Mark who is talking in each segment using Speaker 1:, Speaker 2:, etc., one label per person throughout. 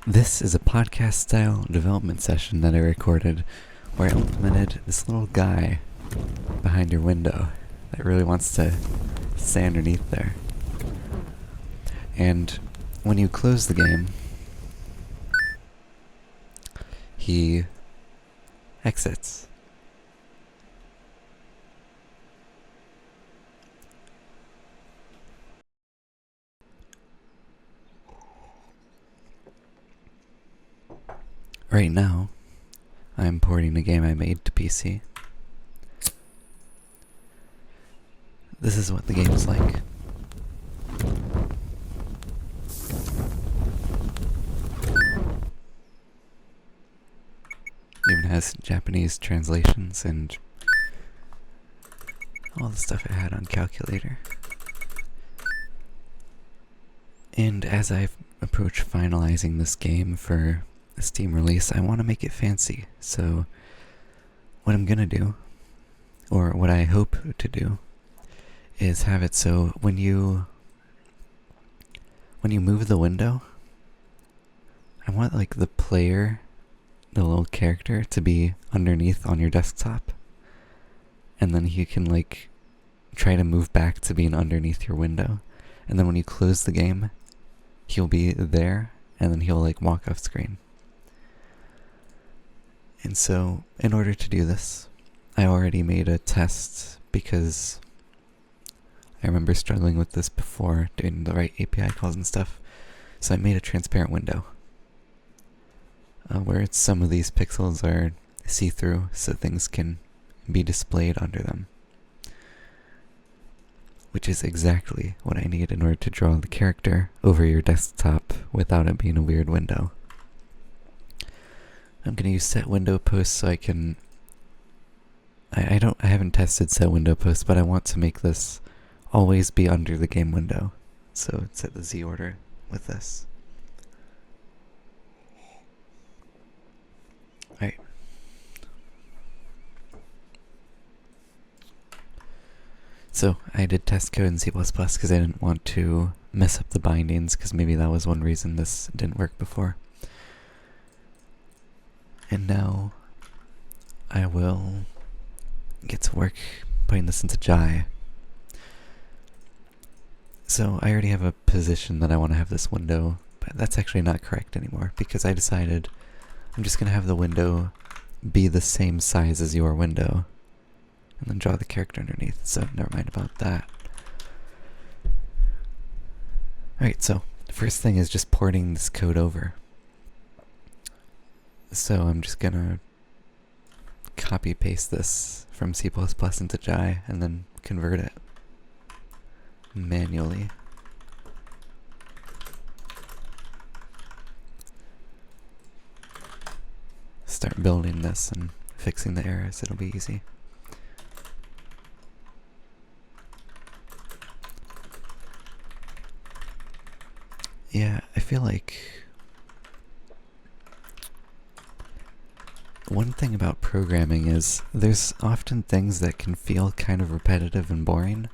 Speaker 1: This is a podcast-style development session that I recorded where I implemented this little guy behind your window that really wants to stay underneath there. And when you close the game, he exits. Right now, I'm porting a game I made to PC. This is what the game is like. It even has Japanese translations and all the stuff it had on calculator. And as I approach finalizing this game for a Steam release, I want to make it fancy. So what I'm gonna do, or what I hope to do, is have it so when you move the window, I want like the player, the little character, to be underneath on your desktop, and then he can like try to move back to being underneath your window, and then when you close the game, he'll be there, and then he'll like walk off screen. And so, in order to do this, I already made a test because I remember struggling with this before, doing the right API calls and stuff. So I made a transparent window where some of these pixels are see-through so things can be displayed under them. Which is exactly what I need in order to draw the character over your desktop without it being a weird window. I'm going to use set window post so I can... I haven't tested set window post, but I want to make this always be under the game window. So set the Z order with this. Alright. So I did test code in C++ because I didn't want to mess up the bindings, because maybe that was one reason this didn't work before. And now I will get to work putting this into Jai. So I already have a position that I want to have this window, but that's actually not correct anymore because I decided I'm just going to have the window be the same size as your window and then draw the character underneath, so never mind about that. Alright, so the first thing is just porting this code over. So I'm just gonna copy paste this from C++ into Jai and then convert it manually. Start building this and fixing the errors, it'll be easy. Yeah, I feel like one thing about programming is there's often things that can feel kind of repetitive and boring,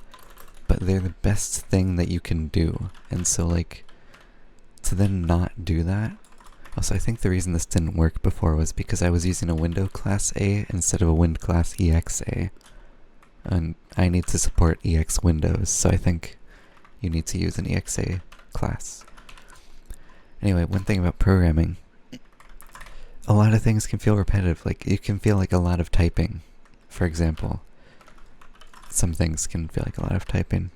Speaker 1: but they're the best thing that you can do. And so like, to then not do that. Also, I think the reason this didn't work before was because I was using a window class A instead of a wind class EXA. And I need to support EX windows, so I think you need to use an EXA class. Anyway, one thing about programming, a lot of things can feel repetitive. Like, you can feel like a lot of typing, for example. Some things can feel like a lot of typing.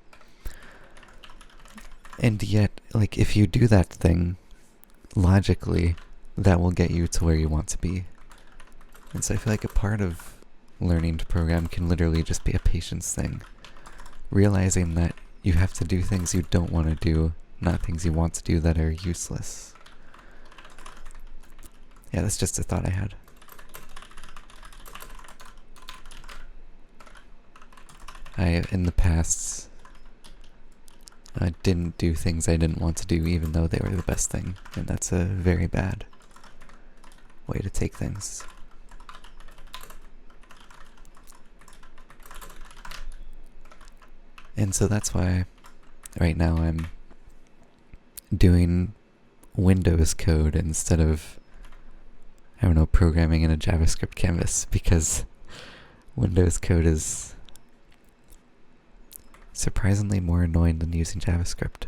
Speaker 1: And yet, like, if you do that thing, logically, that will get you to where you want to be. And so I feel like a part of learning to program can literally just be a patience thing. Realizing that you have to do things you don't want to do, not things you want to do that are useless. Yeah, that's just a thought I had. In the past, didn't do things I didn't want to do even though they were the best thing, and that's a very bad way to take things. And so that's why right now I'm doing Windows code instead of, I don't know, programming in a JavaScript canvas, because Windows code is surprisingly more annoying than using JavaScript.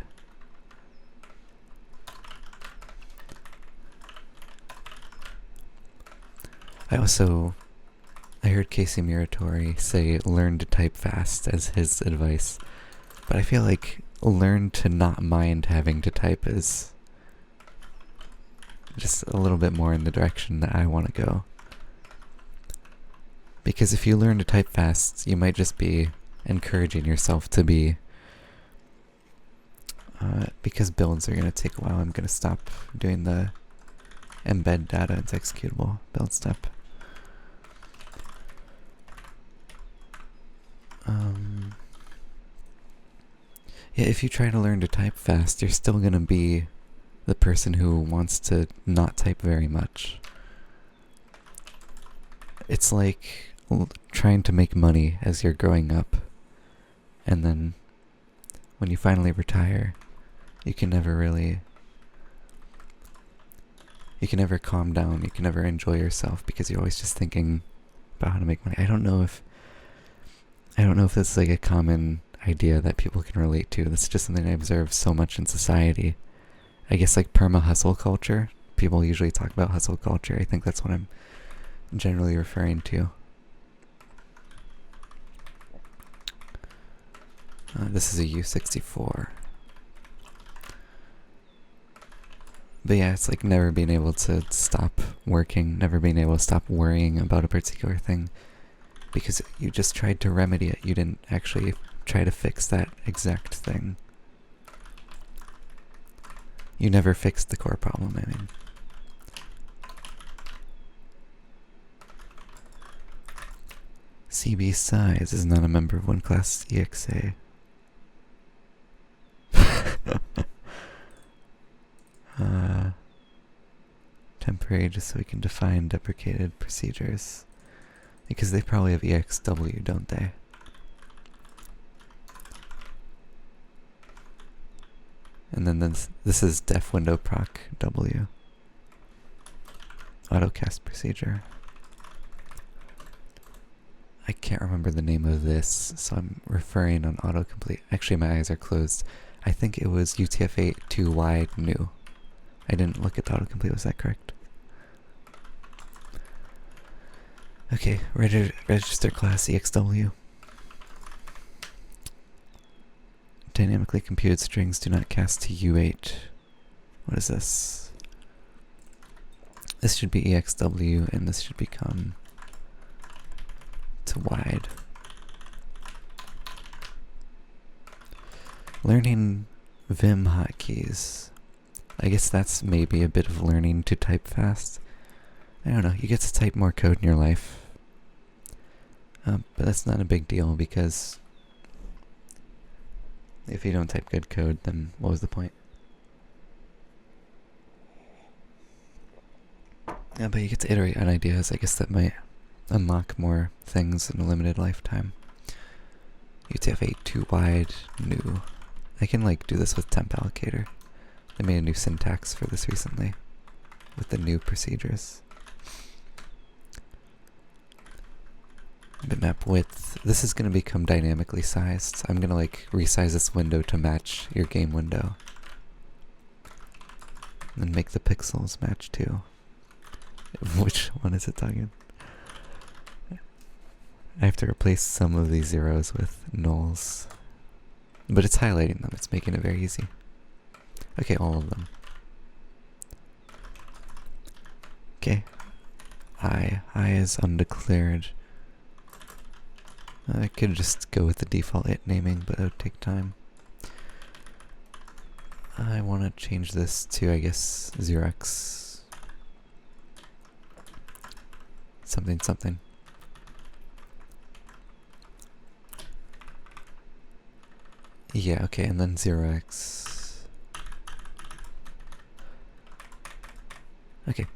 Speaker 1: I heard Casey Muratori say learn to type fast as his advice, but I feel like learn to not mind having to type is just a little bit more in the direction that I want to go. Because if you learn to type fast, you might just be encouraging yourself to be, because builds are going to take a while, I'm going to stop doing the embed data into executable build step. Yeah, if you try to learn to type fast, you're still going to be the person who wants to not type very much. It's like trying to make money as you're growing up, and then when you finally retire, you can never calm down, you can never enjoy yourself, because you're always just thinking about how to make money. I don't know if this is like a common idea that people can relate to. This is just something I observe so much in society. I guess like perma-hustle culture. People usually talk about hustle culture. I think that's what I'm generally referring to. This is a U64. But yeah, it's like never being able to stop working, never being able to stop worrying about a particular thing, because you just tried to remedy it. You didn't actually try to fix that exact thing. You never fixed the core problem, I mean. CB size is not a member of one class EXA. Temporary, just so we can define deprecated procedures. Because they probably have EXW, don't they? And then this is def window proc W. Autocast procedure. I can't remember the name of this, so I'm referring on autocomplete. Actually, my eyes are closed. I think it was UTF-8 too wide new. I didn't look at the autocomplete, was that correct? Okay, register class EXW. Dynamically computed strings do not cast to U8. What is this? This should be EXW, and this should become to wide. Learning Vim hotkeys. I guess that's maybe a bit of learning to type fast. I don't know, you get to type more code in your life. But that's not a big deal, because if you don't type good code, then what was the point? Yeah, but you get to iterate on ideas. I guess that might unlock more things in a limited lifetime. UTF-8 too wide, new. I can like do this with temp allocator. They made a new syntax for this recently with the new procedures. Bitmap width. This is going to become dynamically sized. I'm going to like resize this window to match your game window. And then make the pixels match too. Which one is it talking? I have to replace some of these zeros with nulls. But it's highlighting them. It's making it very easy. Okay, all of them. Okay. I is undeclared. I could just go with the default it naming, but it would take time. I want to change this to, I guess, 0x something something. Yeah, okay, and then 0x. Okay.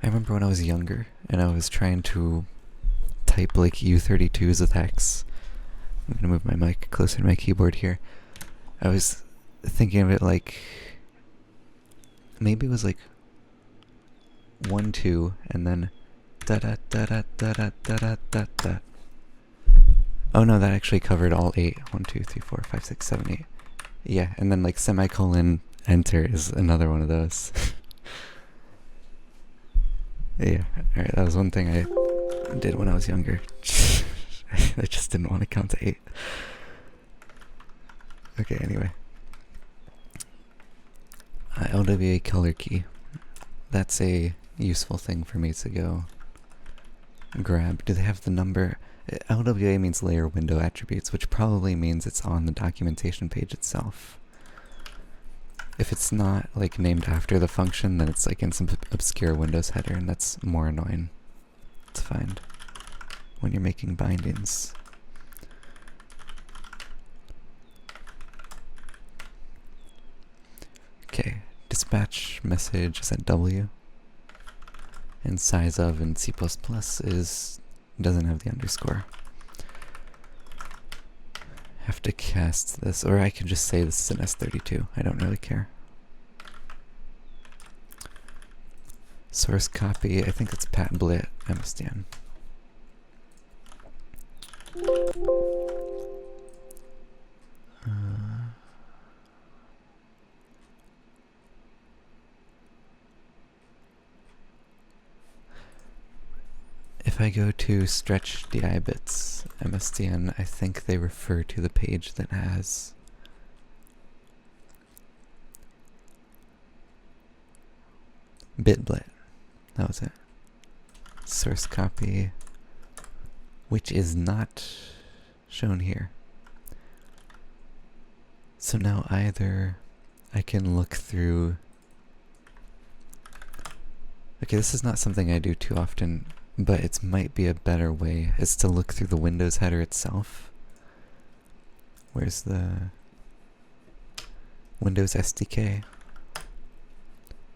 Speaker 1: I remember when I was younger and I was trying to type like U32s with hex. I'm gonna move my mic closer to my keyboard here. I was thinking of it like maybe it was like 1 2 and then da da da da da da da da da da. Oh no, that actually covered all 8. 1 2 3 4 5 6 7 8. Yeah, and then like semicolon enter is another one of those. Yeah, alright, that was one thing I did when I was younger. I just didn't want to count to 8. Okay, anyway. LWA color key. That's a useful thing for me to go grab. Do they have the number? LWA means layer window attributes, which probably means it's on the documentation page itself. If it's not like named after the function, then it's like in some obscure Windows header, and that's more annoying to find when you're making bindings. Okay, dispatch message is at W, and size of in C++ doesn't have the underscore. Have to cast this, or I can just say this is an S32. I don't really care. Source copy, I think it's pat blit mstn. If I go to stretch di bits mstn, I think they refer to the page that has bitblit. That was it. Source copy, which is not shown here. So now either I can look through. Okay, this is not something I do too often, but it might be a better way, is to look through the Windows header itself. Where's the Windows SDK?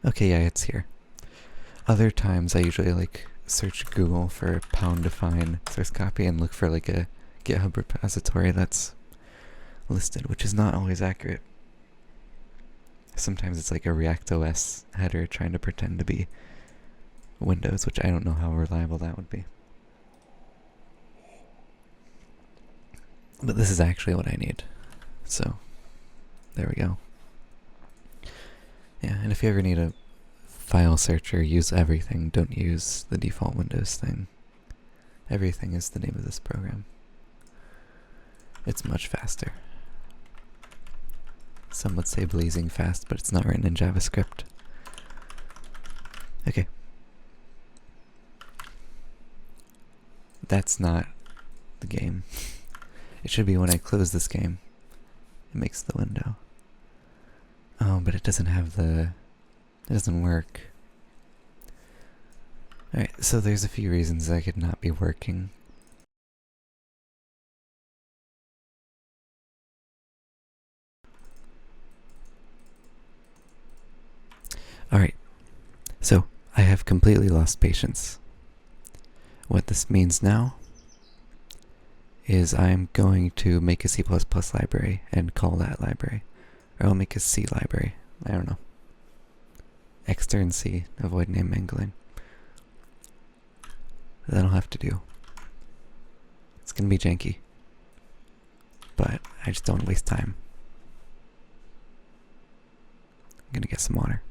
Speaker 1: Okay, yeah, it's here. Other times I usually like search Google for #define source copy and look for like a GitHub repository that's listed, which is not always accurate. Sometimes it's like a React OS header trying to pretend to be Windows, which I don't know how reliable that would be. But this is actually what I need. So, there we go. Yeah, and if you ever need a file searcher, use everything. Don't use the default Windows thing. Everything is the name of this program. It's much faster. Some would say blazing fast, but it's not written in JavaScript. Okay. That's not the game. It should be when I close this game, it makes the window. Oh, but it doesn't have the... It doesn't work. Alright, so there's a few reasons I could not be working. Alright, so I have completely lost patience. What this means now is I'm going to make a C++ library and call that library. Or I'll make a C library. I don't know. Extern C, avoid name mangling. That'll have to do. It's gonna be janky. But I just don't waste time. I'm gonna get some water.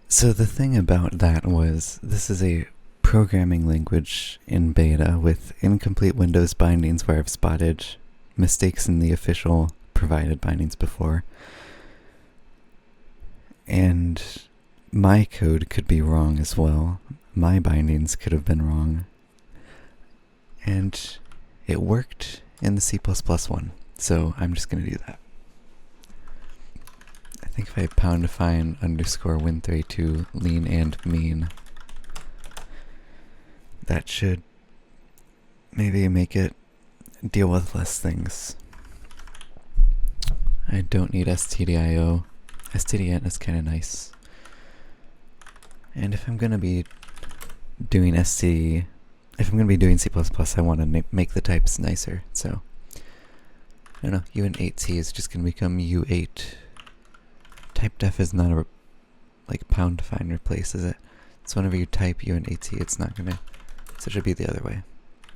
Speaker 1: So the thing about that was, this is a programming language in beta with incomplete Windows bindings where I've spotted mistakes in the official provided bindings before. And my code could be wrong as well. My bindings could have been wrong. And it worked in the C++ one, so I'm just going to do that. I think if I #define underscore win32 lean and mean, that should maybe make it deal with less things. I don't need stdio. stdin is kind of nice. And if I'm going to be doing if I'm going to be doing C++, I want to make the types nicer, so I don't know, uint8c is just going to become u8. Type def is not a like pound define replace, is it? So whenever you type uint8c, it's not going to, so it should be the other way.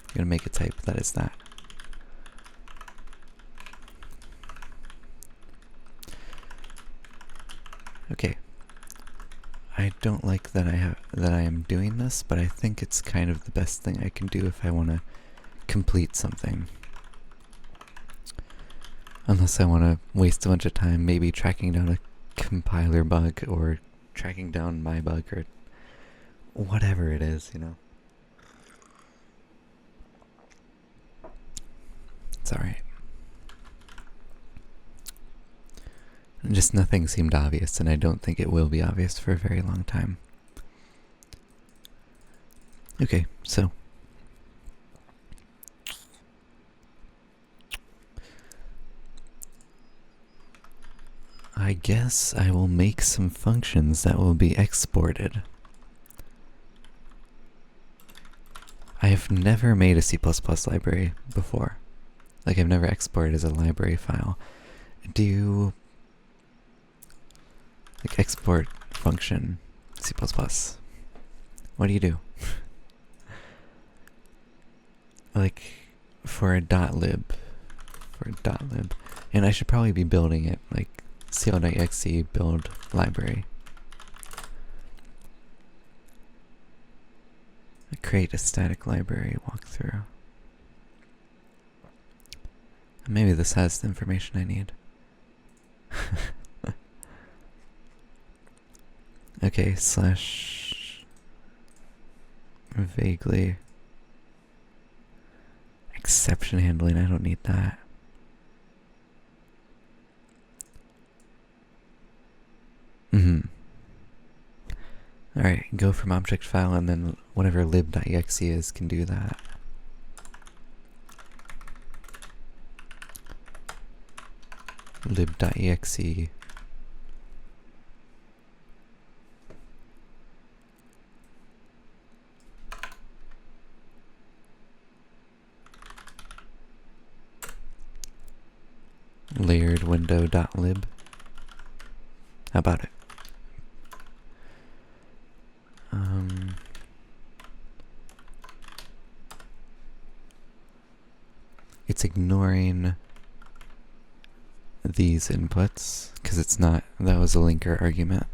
Speaker 1: You're going to make a type that is that. Okay. I don't like that I am doing this, but I think it's kind of the best thing I can do if I want to complete something. Unless I want to waste a bunch of time maybe tracking down a compiler bug or tracking down my bug or whatever it is, you know. It's alright. Just nothing seemed obvious, and I don't think it will be obvious for a very long time. Okay, so I guess I will make some functions that will be exported. I have never made a C++ library before. Like, I've never exported as a library file. Do you like export function C++? What do you do? Like for a .lib, and I should probably be building it like cl.exe build library. Create a static library walkthrough. Maybe this has the information I need. Okay, slash vaguely exception handling, I don't need that. Alright, go from object file and then whatever lib.exe is can do that. Lib.exe layered window.lib. How about it? It's ignoring these inputs because it's not, that was a linker argument.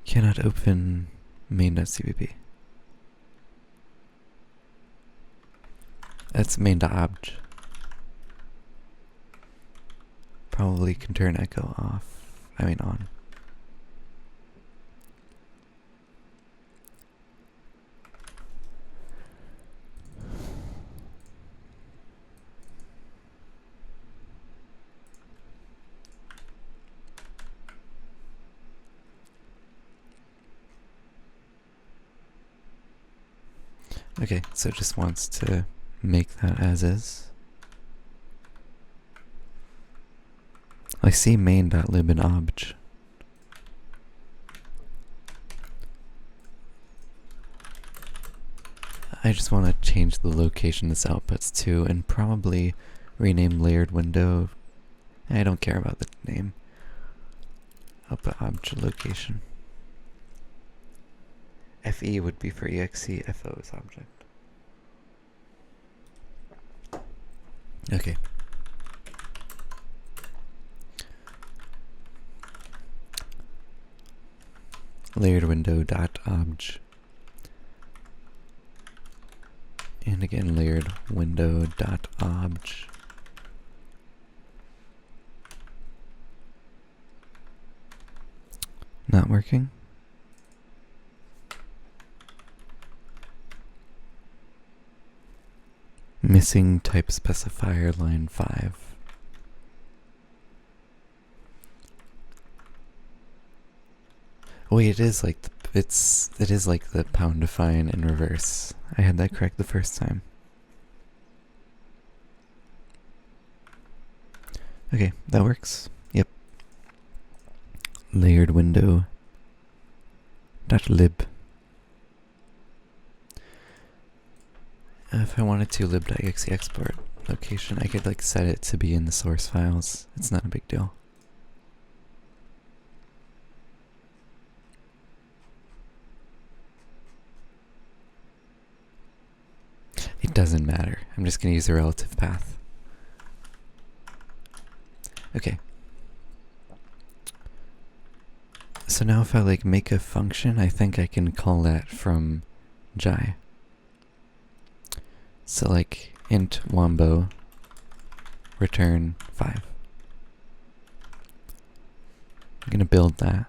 Speaker 1: Cannot open main.cpp. That's main.obj. Probably can turn echo off, on. Okay, so it just wants to make that as is. I see main.lib in obj. I just want to change the location this outputs to and probably rename layered window. I don't care about the name. I'll put obj location. FE would be for exe, FO is object. Okay. Layered window dot obj. And again layered window dot obj. Not working? Missing type specifier line 5. Wait, it is like it is like the pound define in reverse. I had that correct the first time. Okay, that works. Yep. Layered window dot lib. If I wanted to lib.exe export location, I could like set it to be in the source files. It's not a big deal. It doesn't matter. I'm just going to use a relative path. Okay. So now if I like make a function, I think I can call that from Jai. So like int wombo return 5. I'm going to build that.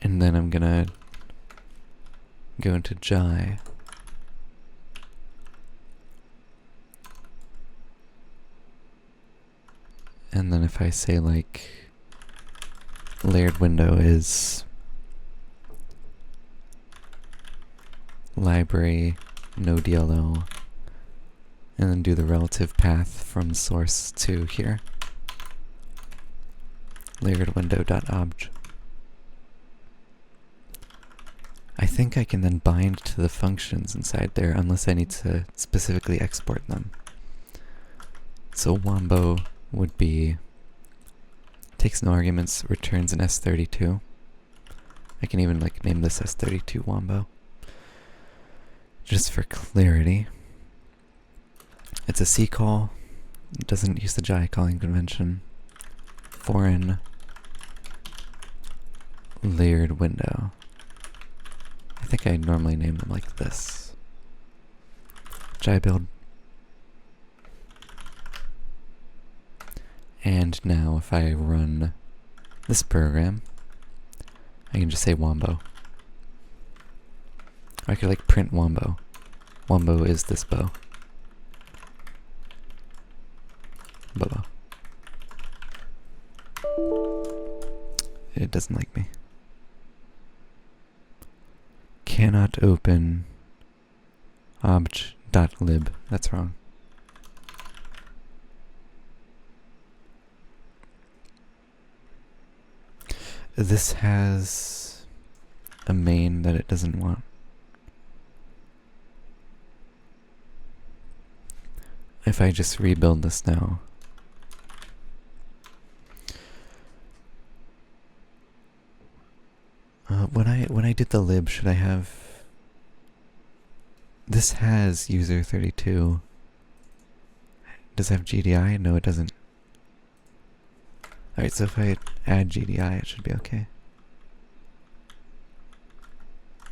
Speaker 1: And then I'm going to go into Jai. And then if I say like layered window is library no DLL, and then do the relative path from source to here, layered window.obj. I think I can then bind to the functions inside there unless I need to specifically export them. So wombo would be takes no arguments, returns an S32. I can even like name this S32 wombo. Just for clarity. It's a C call. It doesn't use the Jai calling convention. Foreign layered window. I think I normally name them like this. Jai build. And now if I run this program, I can just say wombo. Or I could like print wombo. Wombo is this bow. Bobo. It doesn't like me. Cannot open obj.lib. That's wrong. This has a main that it doesn't want. If I just rebuild this now, when I did the lib, should I have? This has user 32. Does it have GDI? No, it doesn't. Alright, so if I add GDI, it should be okay.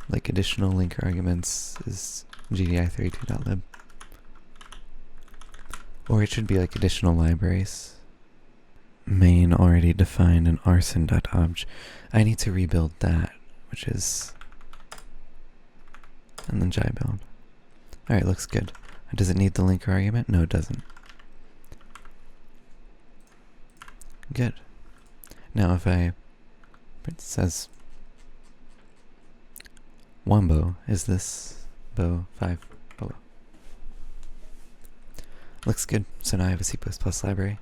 Speaker 1: Like additional linker arguments is GDI32.lib. Or it should be like additional libraries. Main already defined in arson.obj. I need to rebuild that, which is... and then Jai build. Alright, looks good. Does it need the linker argument? No, it doesn't. Good. Now if it says wombo, is this bow 5 bow? Looks good. So now I have a C++ library.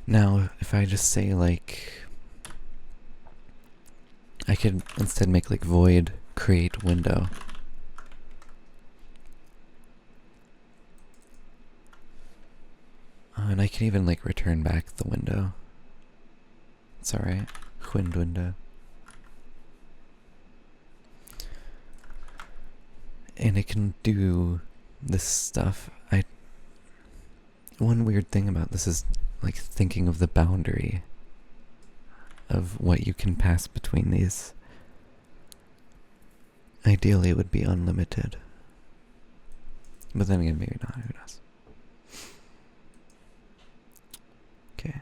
Speaker 1: Now if I just say like, I could instead make like void create window. And I can even like return back the window. It's alright. Wind window. And it can do this stuff. One weird thing about this is like thinking of the boundary of what you can pass between these. Ideally it would be unlimited. But then again, maybe not, who knows. Okay.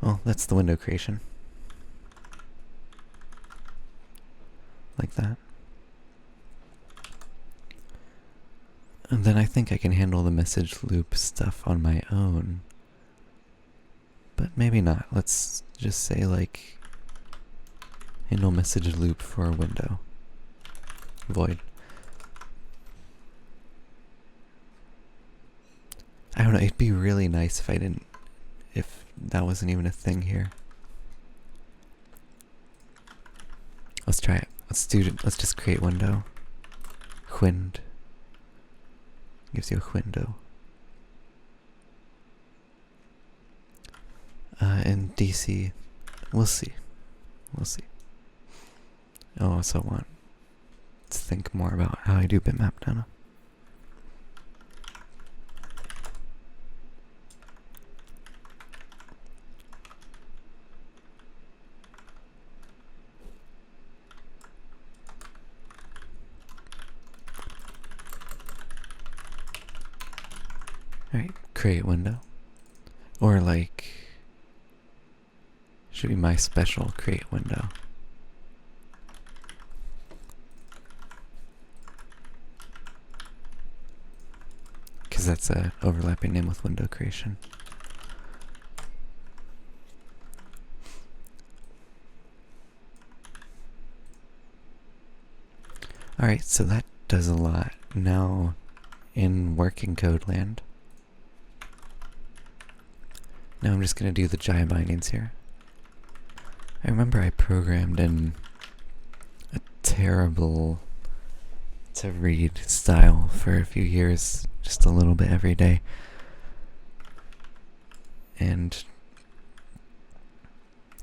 Speaker 1: Well, that's the window creation. Like that. And then I think I can handle the message loop stuff on my own. But maybe not. Let's just say like handle message loop for a window. Void. I don't know, it'd be really nice if I didn't if that wasn't even a thing here. Let's try it. Let's just create window. Wind. Gives you a window. And DC, we'll see. We'll see. I also want to think more about how I do bitmap data. Alright, create window. Or like, should be my special create window. Because that's a overlapping name with window creation. Alright, so that does a lot. Now, in working code land, now I'm just going to do the Jai bindings here. I remember I programmed in a terrible to read style for a few years, just a little bit every day. And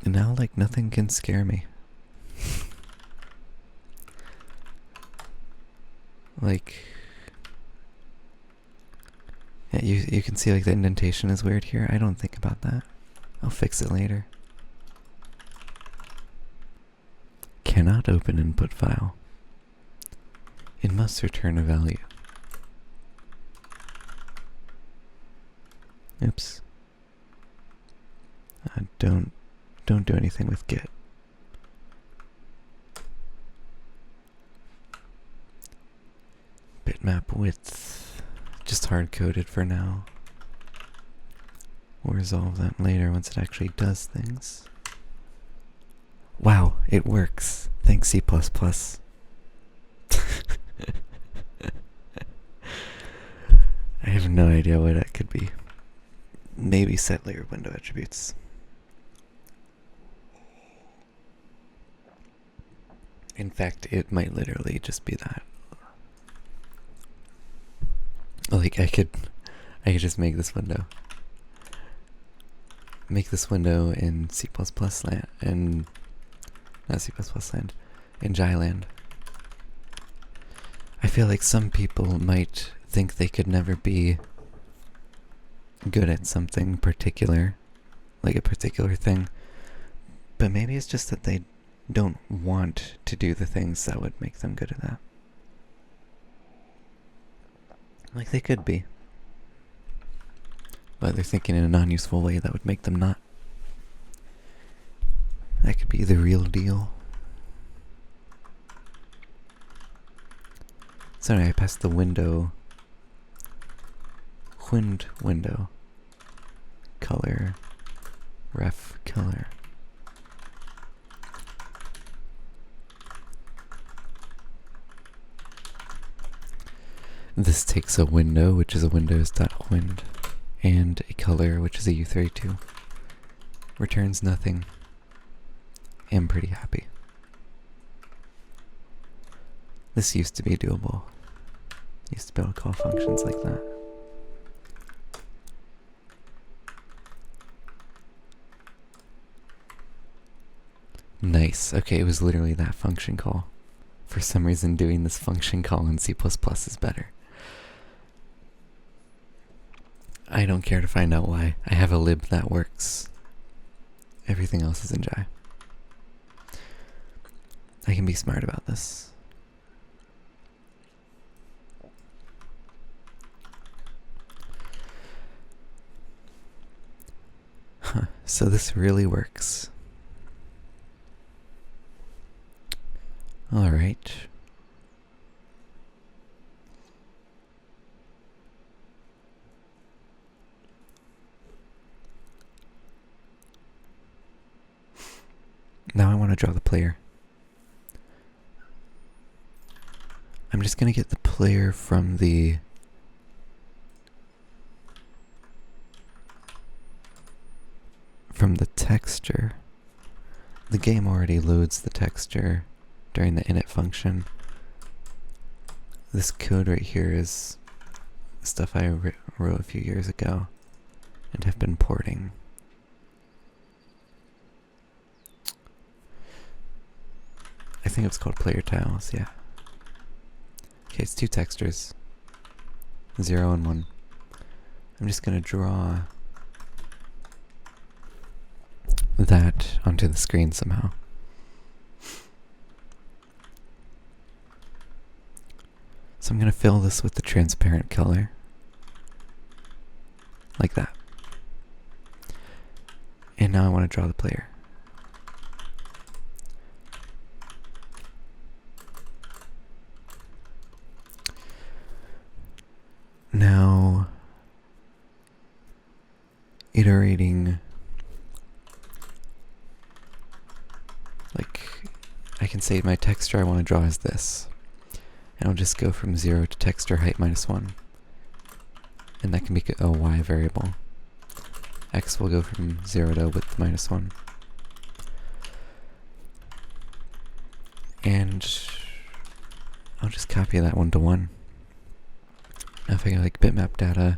Speaker 1: now, like, nothing can scare me. Like, yeah, you can see like the indentation is weird here. I don't think about that. I'll fix it later. Cannot open input file. It must return a value. Oops. Don't do anything with git. Bitmap width, just hard-coded for now. We'll resolve that later once it actually does things. Wow, it works. Thanks C++. I have no idea what that could be. Maybe set layer window attributes. In fact, it might literally just be that. Like, I could just make this window. Make this window in C++ land, and not C++ land, in Jai land. I feel like some people might think they could never be good at something particular, like a particular thing, but maybe it's just that they don't want to do the things that would make them good at that. Like, they could be, but they're thinking in a non-useful way that would make them not. That could be the real deal. Sorry, I passed the window. Window. Color. Ref color. This takes a window, which is a windows.wind, and a color, which is a U32. Returns nothing. I'm pretty happy. This used to be doable. Used to be able to call functions like that. Nice. Okay, it was literally that function call. For some reason, doing this function call in C++ is better. I don't care to find out why. I have a lib that works. Everything else is in Jai. I can be smart about this. Huh, so this really works. Alright. Now I want to draw the player. I'm just going to get the player from the from the texture, the game already loads the texture during the init function. This code right here is stuff I wrote a few years ago and have been porting. I think it's called player tiles, yeah. Okay, it's two textures, 0 and 1. I'm just gonna draw that onto the screen somehow. So I'm gonna fill this with the transparent color, like that. And now I want to draw the player. Now, iterating, like, I can say my texture I want to draw is this. And I'll just go from 0 to texture height -1. And that can be a y variable. X will go from 0 to width -1. And I'll just copy that 1 to 1. Now if I go like bitmap data,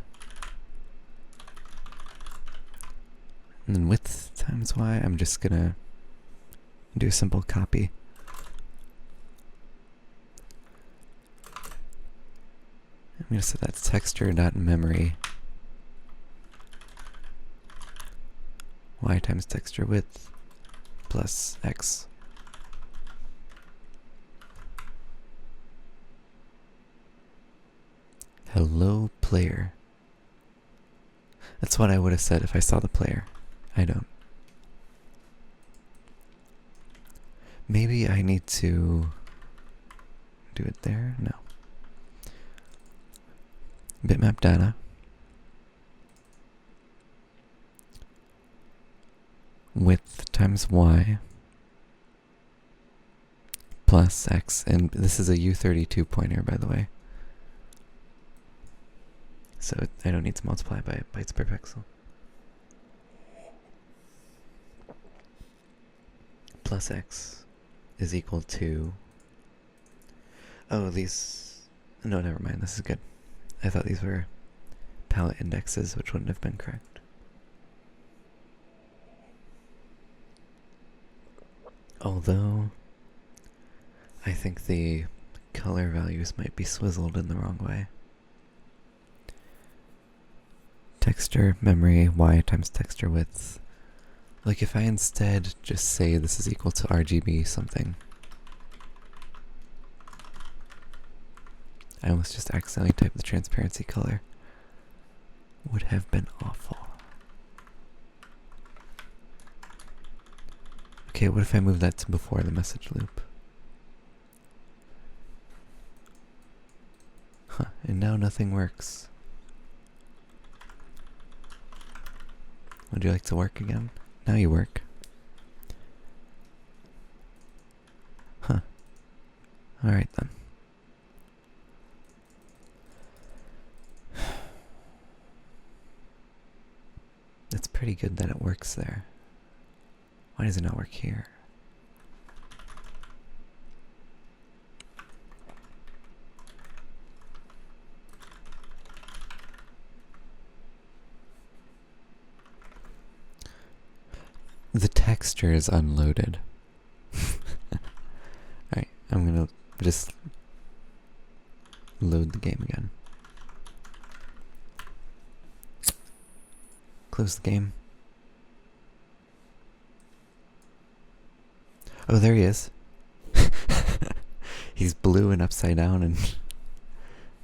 Speaker 1: and then width times y, I'm just gonna do a simple copy. I'm gonna set that to texture.memory y times texture width plus x. Hello, player. That's what I would have said if I saw the player. I don't. Maybe I need to do it there? No. Bitmap data. Width times y plus x, and this is a U32 pointer, by the way. So I don't need to multiply by bytes per pixel. Plus x is equal to... Oh, these... No, never mind, this is good. I thought these were palette indexes, which wouldn't have been correct. Although, I think the color values might be swizzled in the wrong way. Texture, memory, y times texture width. Like if I instead just say this is equal to RGB something. I almost just accidentally typed the transparency color. Would have been awful. Okay, what if I move that to before the message loop? Huh, and now nothing works. Would you like to work again? Now you work. Huh. Alright then. It's pretty good that it works there. Why does it not work here? The texture is unloaded. Alright, I'm gonna just load the game again. Close the game. Oh, there he is. He's blue and upside down and...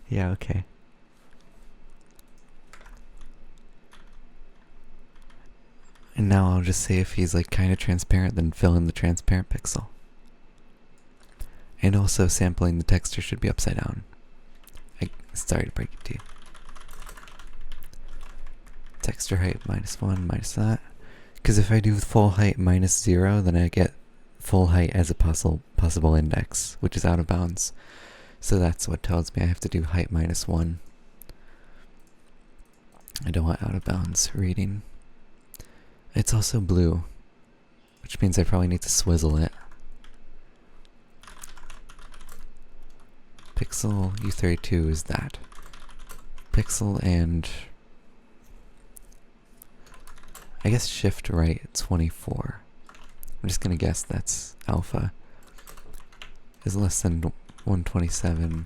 Speaker 1: yeah, okay. And now I'll just say if he's like kind of transparent, then fill in the transparent pixel. And also sampling the texture should be upside down. Sorry to break it to you. Texture height -1 minus that. Because if I do full height -0, then I get full height as a possible index, which is out of bounds. So that's what tells me I have to do height -1. I don't want out of bounds reading. It's also blue, which means I probably need to swizzle it. Pixel U32 is that. Pixel and I guess shift right 24. I'm just gonna guess that's alpha. Is less than 127.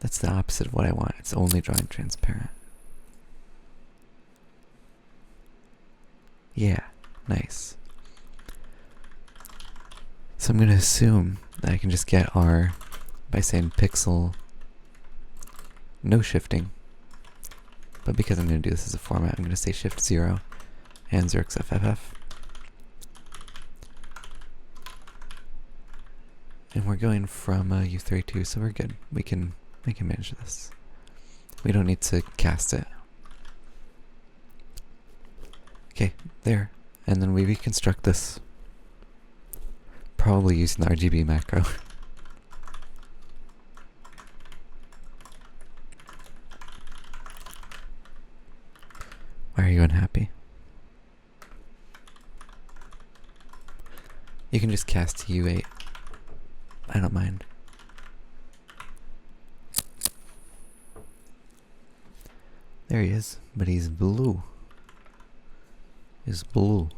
Speaker 1: That's the opposite of what I want. It's only drawing transparent. Yeah, nice. So I'm gonna assume that I can just get R by saying pixel, no shifting. But because I'm gonna do this as a format, I'm gonna say shift 0 and XFFF. And we're going from U32, so we're good. We can manage this. We don't need to cast it. Okay, there. And then we reconstruct this. Probably using the RGB macro. Why are you unhappy? You can just cast U8. I don't mind. There he is, but he's blue. He's blue.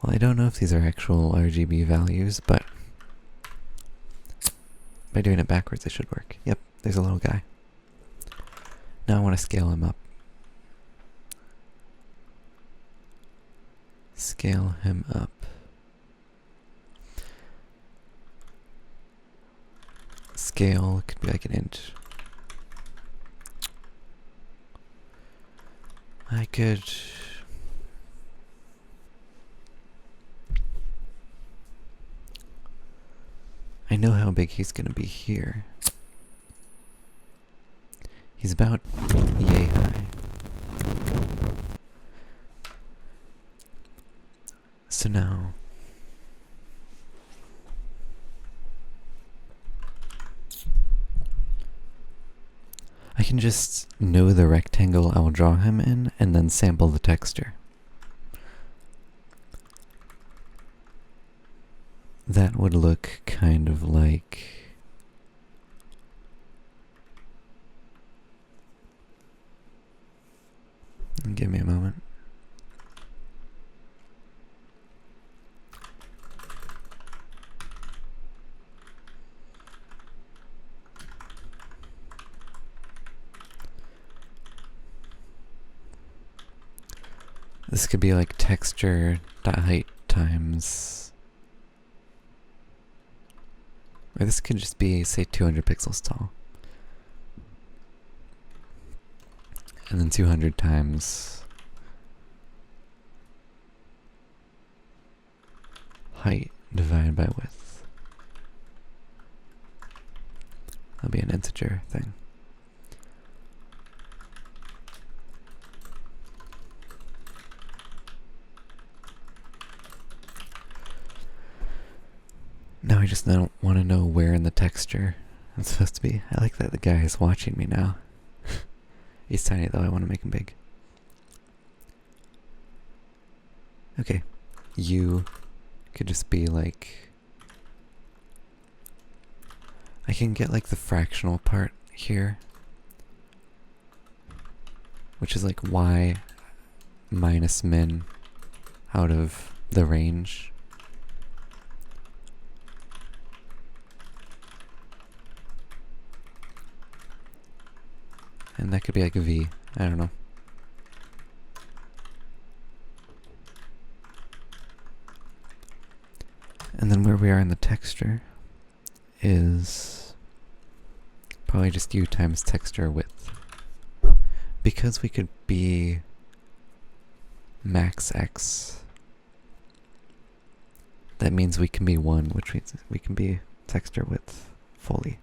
Speaker 1: Well, I don't know if these are actual RGB values, but by doing it backwards, it should work. Yep, there's a little guy. Now I want to scale him up. Scale him up. Scale could be like an inch. I could... I know how big he's gonna be here. He's about yay high. So now... I can just know the rectangle I'll draw him in and then sample the texture. That would look kind of like... Give me a moment. This could be like texture.height times... Or this could just be, say, 200 pixels tall. And then 200 times height divided by width. That'll be an integer thing. Now I just don't want to know where in the texture it's supposed to be. I like that the guy is watching me now. He's tiny though, I want to make him big. Okay, U could just be like... I can get like the fractional part here, which is like Y minus min out of the range. And that could be like a V, I don't know. And then where we are in the texture is probably just U times texture width. Because we could be max X, that means we can be 1, which means we can be texture width fully.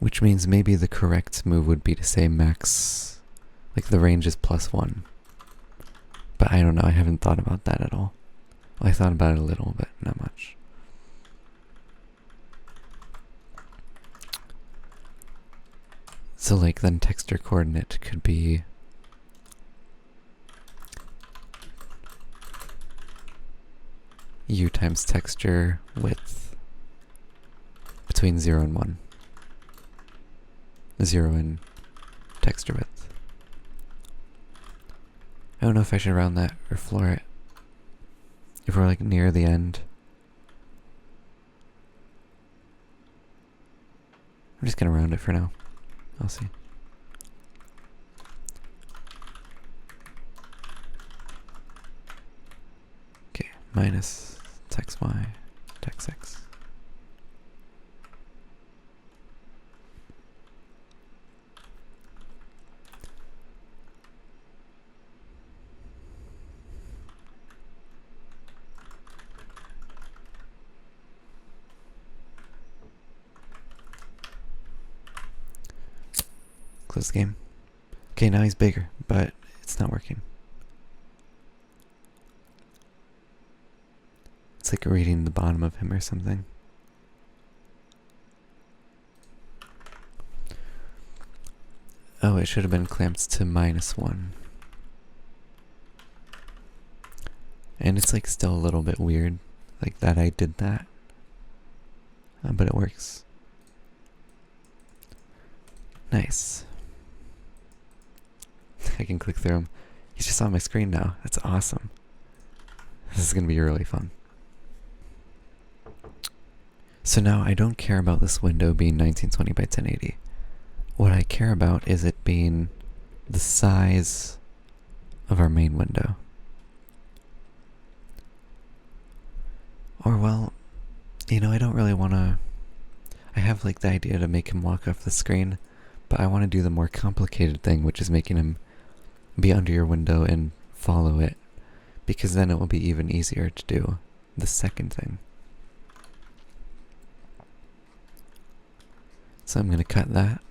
Speaker 1: Which means maybe the correct move would be to say max, like the range is +1. But I don't know, I haven't thought about that at all. Well, I thought about it a little, but not much. So like then texture coordinate could be u times texture width between 0 and 1. 0 and texture width. I don't know if I should round that or floor it. If we're like near the end. I'm just gonna round it for now. I'll see. Okay, minus text y, text x. Close the game. Okay, now he's bigger, but it's not working. It's like reading the bottom of him or something. Oh, it should have been clamped to -1. And it's like still a little bit weird, like that I did that. But it works. Nice. I can click through him. He's just on my screen now. That's awesome. This is going to be really fun. So now I don't care about this window being 1920 by 1080. What I care about is it being the size of our main window. Or well, you know, I don't really want to... I have like the idea to make him walk off the screen, but I want to do the more complicated thing, which is making him be under your window and follow it, because then it will be even easier to do the second thing. So I'm going to cut that,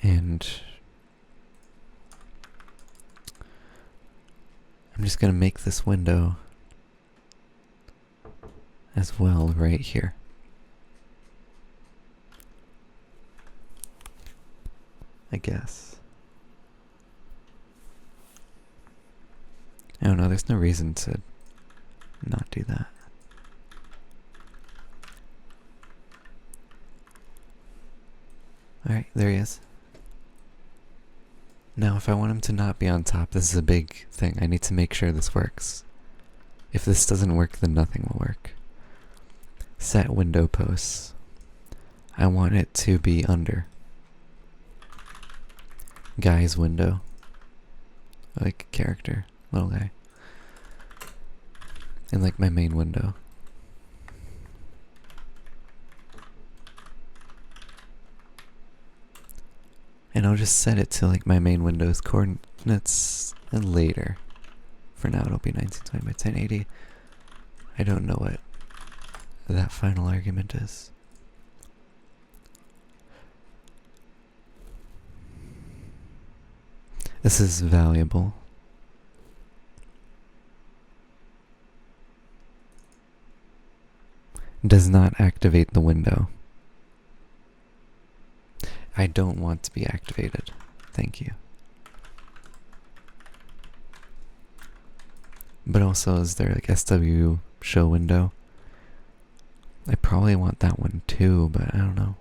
Speaker 1: and I'm just going to make this window as well right here. I guess. I don't know, there's no reason to not do that. Alright, there he is. Now if I want him to not be on top, this is a big thing. I need to make sure this works. If this doesn't work, then nothing will work. Set window posts. I want it to be under guy's window. Like character, little guy. And like my main window. And I'll just set it to like my main window's coordinates, and later. For now it'll be 1920 by 1080. I don't know what that final argument is. This is valuable. Does not activate the window. I don't want to be activated. Thank you. But also, is there like SW show window? I probably want that one too, but I don't know.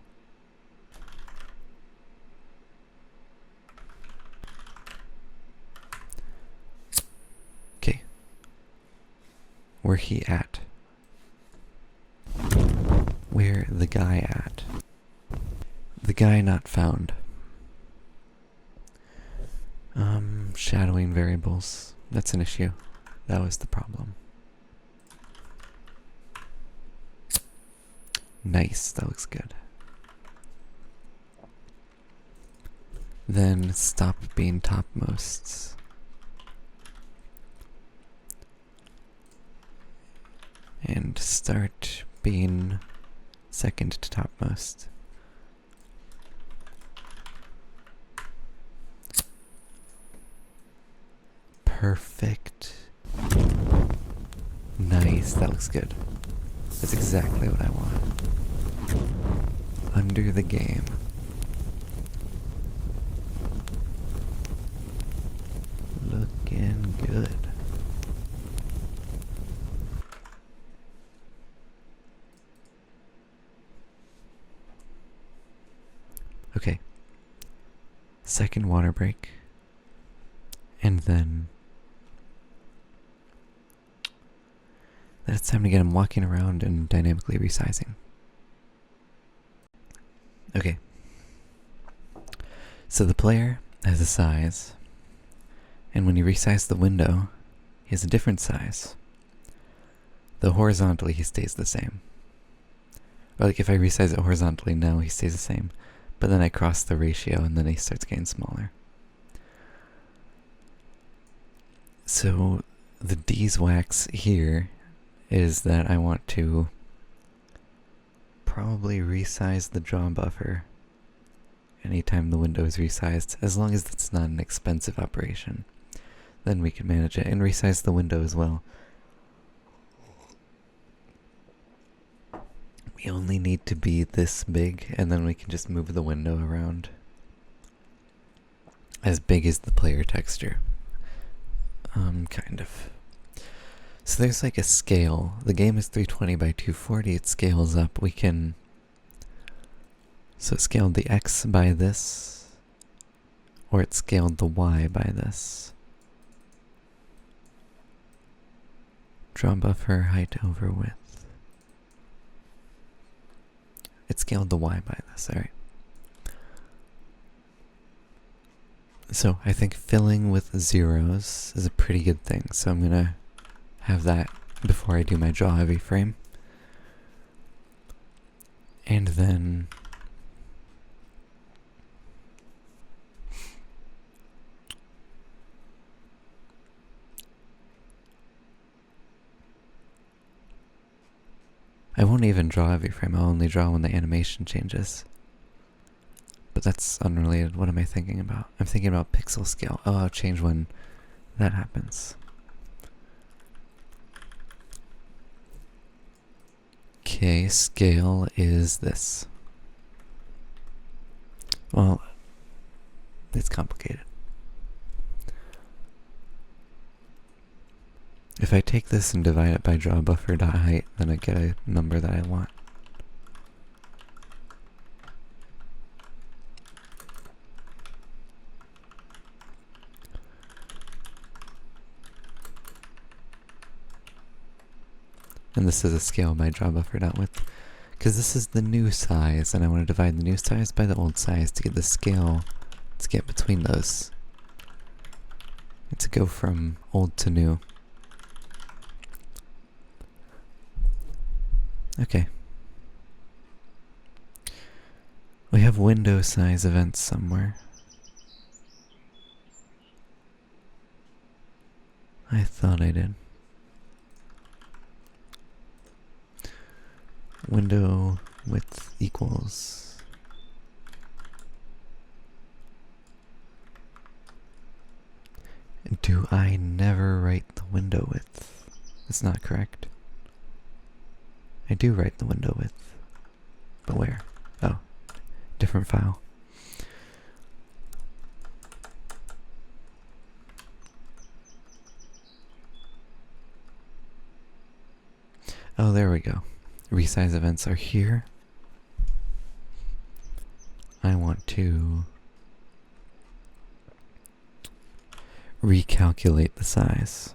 Speaker 1: Okay. Where he at? Where the guy at? The guy not found. Shadowing variables. That's an issue. That was the problem. Nice, that looks good. Then stop being topmosts. And start being second to topmost. Perfect. Nice, that looks good. That's exactly what I want. Under the game. Looking good. Okay. Second water break. And then it's time to get him walking around and dynamically resizing. Okay. So the player has a size, and when you resize the window, he has a different size. Though horizontally he stays the same. Or like if I resize it horizontally, no, he stays the same. But then I cross the ratio and then he starts getting smaller. So the beeswax here is that I want to probably resize the draw buffer anytime the window is resized, as long as it's not an expensive operation. Then we can manage it, and resize the window as well. We only need to be this big, and then we can just move the window around as big as the player texture. Kind of. So there's like a scale. The game is 320 by 240. It scales up. We can... So it scaled the X by this, or it scaled the Y by this. Draw buffer, height over width. It scaled the Y by this, alright. So I think filling with zeros is a pretty good thing, so I'm gonna have that before I do my draw every frame. And then I won't even draw every frame, I'll only draw when the animation changes. But that's unrelated. What am I thinking about? I'm thinking about pixel scale. Oh, I'll change when that happens. Okay, scale is this. Well, it's complicated. If I take this and divide it by draw buffer.height, then I get a number that I want. And this is a scale by draw buffer.width. Because this is the new size, and I want to divide the new size by the old size to get the scale to get between those. And to go from old to new. Okay. We have window size events somewhere. I thought I did. Window width equals. Do I never write the window width? That's not correct. I do write the window width. But where? Oh, different file. Oh, there we go. Resize events are here. I want to recalculate the size.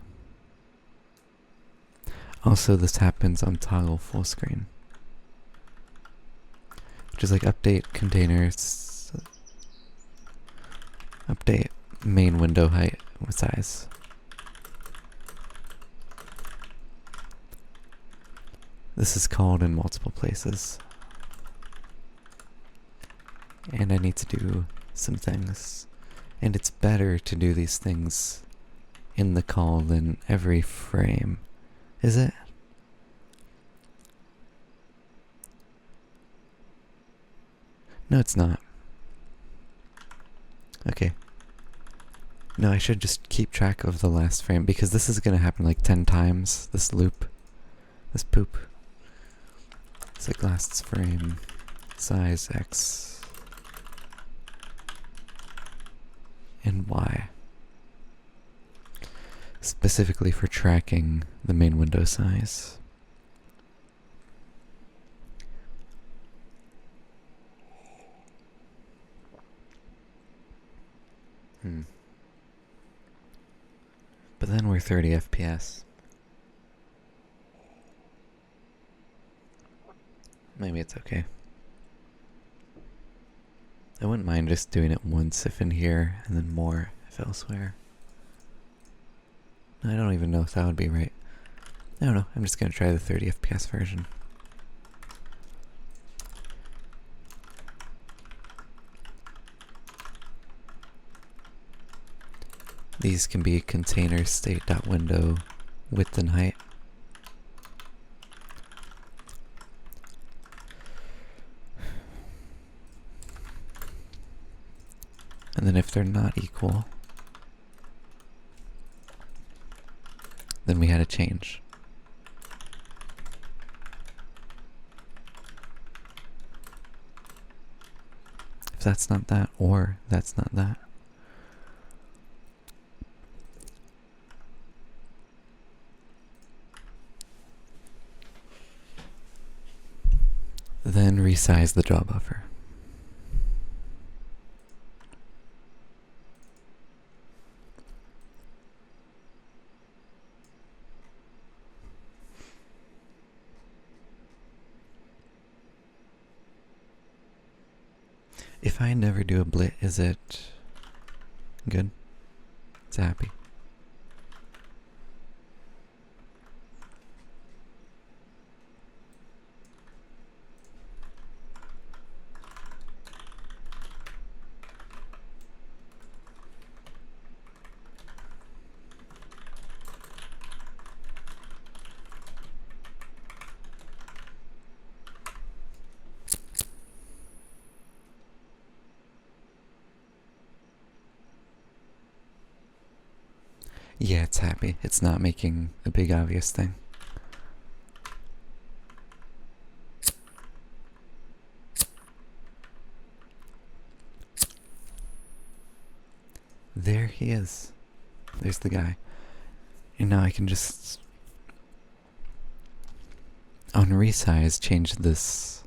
Speaker 1: Also, this happens on toggle full screen, which is like update containers, update main window height with size. This is called in multiple places. And I need to do some things. And it's better to do these things in the call than every frame. Is it? No, it's not. Okay. No, I should just keep track of the last frame, because this is gonna happen like 10 times, this loop. This poop. It's like last frame, size X, and Y. Specifically for tracking the main window size. But then we're 30 FPS. Maybe it's okay. I wouldn't mind just doing it once if in here, and then more if elsewhere. I don't even know if that would be right. I don't know, I'm just gonna try the 30 FPS version. These can be container state.window width and height. And then if they're not equal, then we had a change. If that's not that, or that's not that. Then resize the draw buffer. If I never do a blit, is it good? It's happy. Yeah, it's happy. It's not making a big obvious thing. There he is. There's the guy. And now I can just, on resize, change this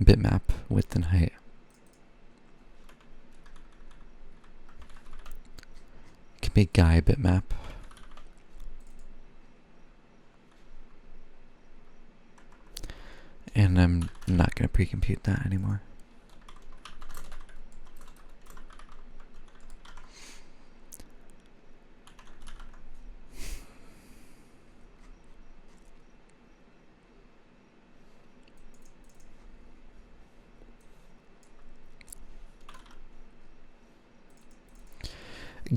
Speaker 1: bitmap width and height. It can be guy bitmap. And I'm not going to pre-compute that anymore.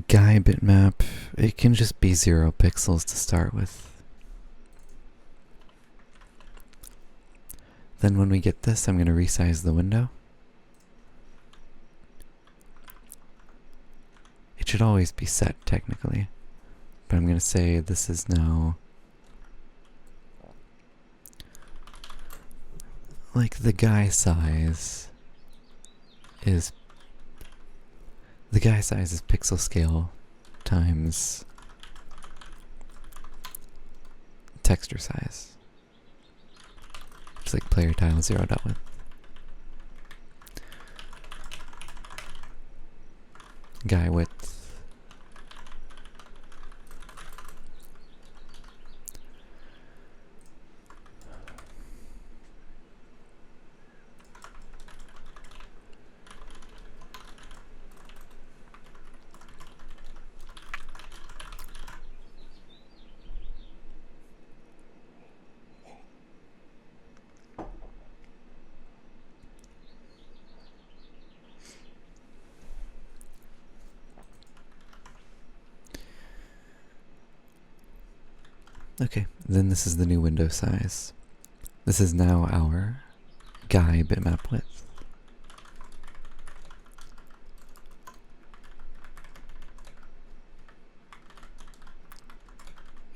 Speaker 1: Guy bitmap, it can just be 0 pixels to start with. Then when we get this, I'm going to resize the window. It should always be set technically, but I'm going to say this is now like the guy size is pixel scale times texture size. Just like player tile zeroed out with. Guy width. Okay, then this is the new window size. This is now our guy bitmap width.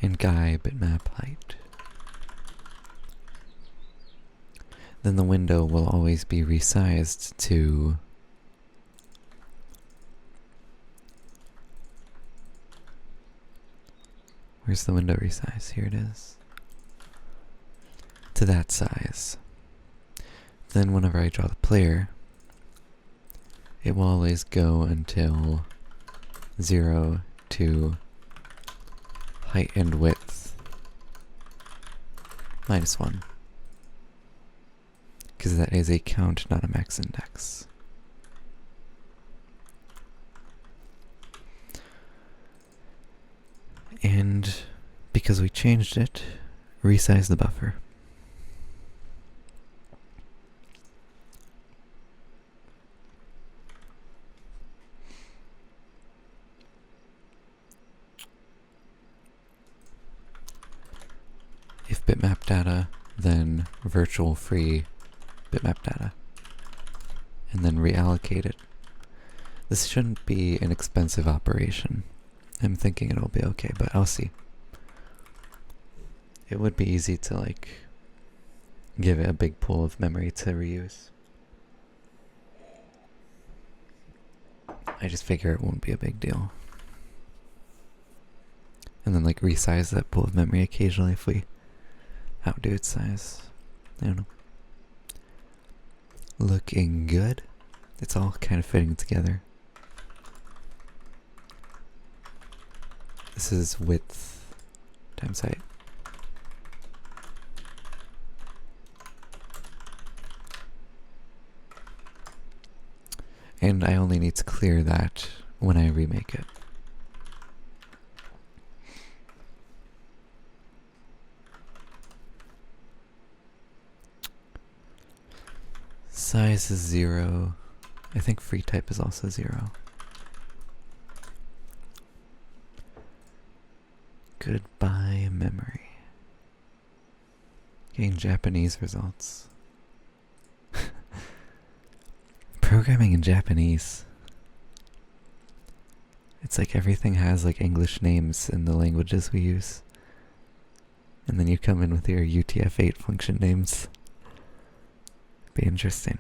Speaker 1: and guy bitmap height. Then the window will always be resized to where's the window resize? Here it is. To that size. Then whenever I draw the player, it will always go until 0 to height and width -1. Because that is a count, not a max index. And because we changed it, resize the buffer. If bitmap data, then virtual free bitmap data, and then reallocate it. This shouldn't be an expensive operation. I'm thinking it'll be okay, but I'll see. It would be easy to like give it a big pool of memory to reuse. I just figure it won't be a big deal. And then like resize that pool of memory occasionally if we outdo its size. I don't know. Looking good. It's all kind of fitting together. This is width times height. And I only need to clear that when I remake it. Size is 0. I think free type is also 0. Goodbye memory. Getting Japanese results. Programming in Japanese. It's like everything has like English names in the languages we use. And then you come in with your UTF-8 function names. Be interesting.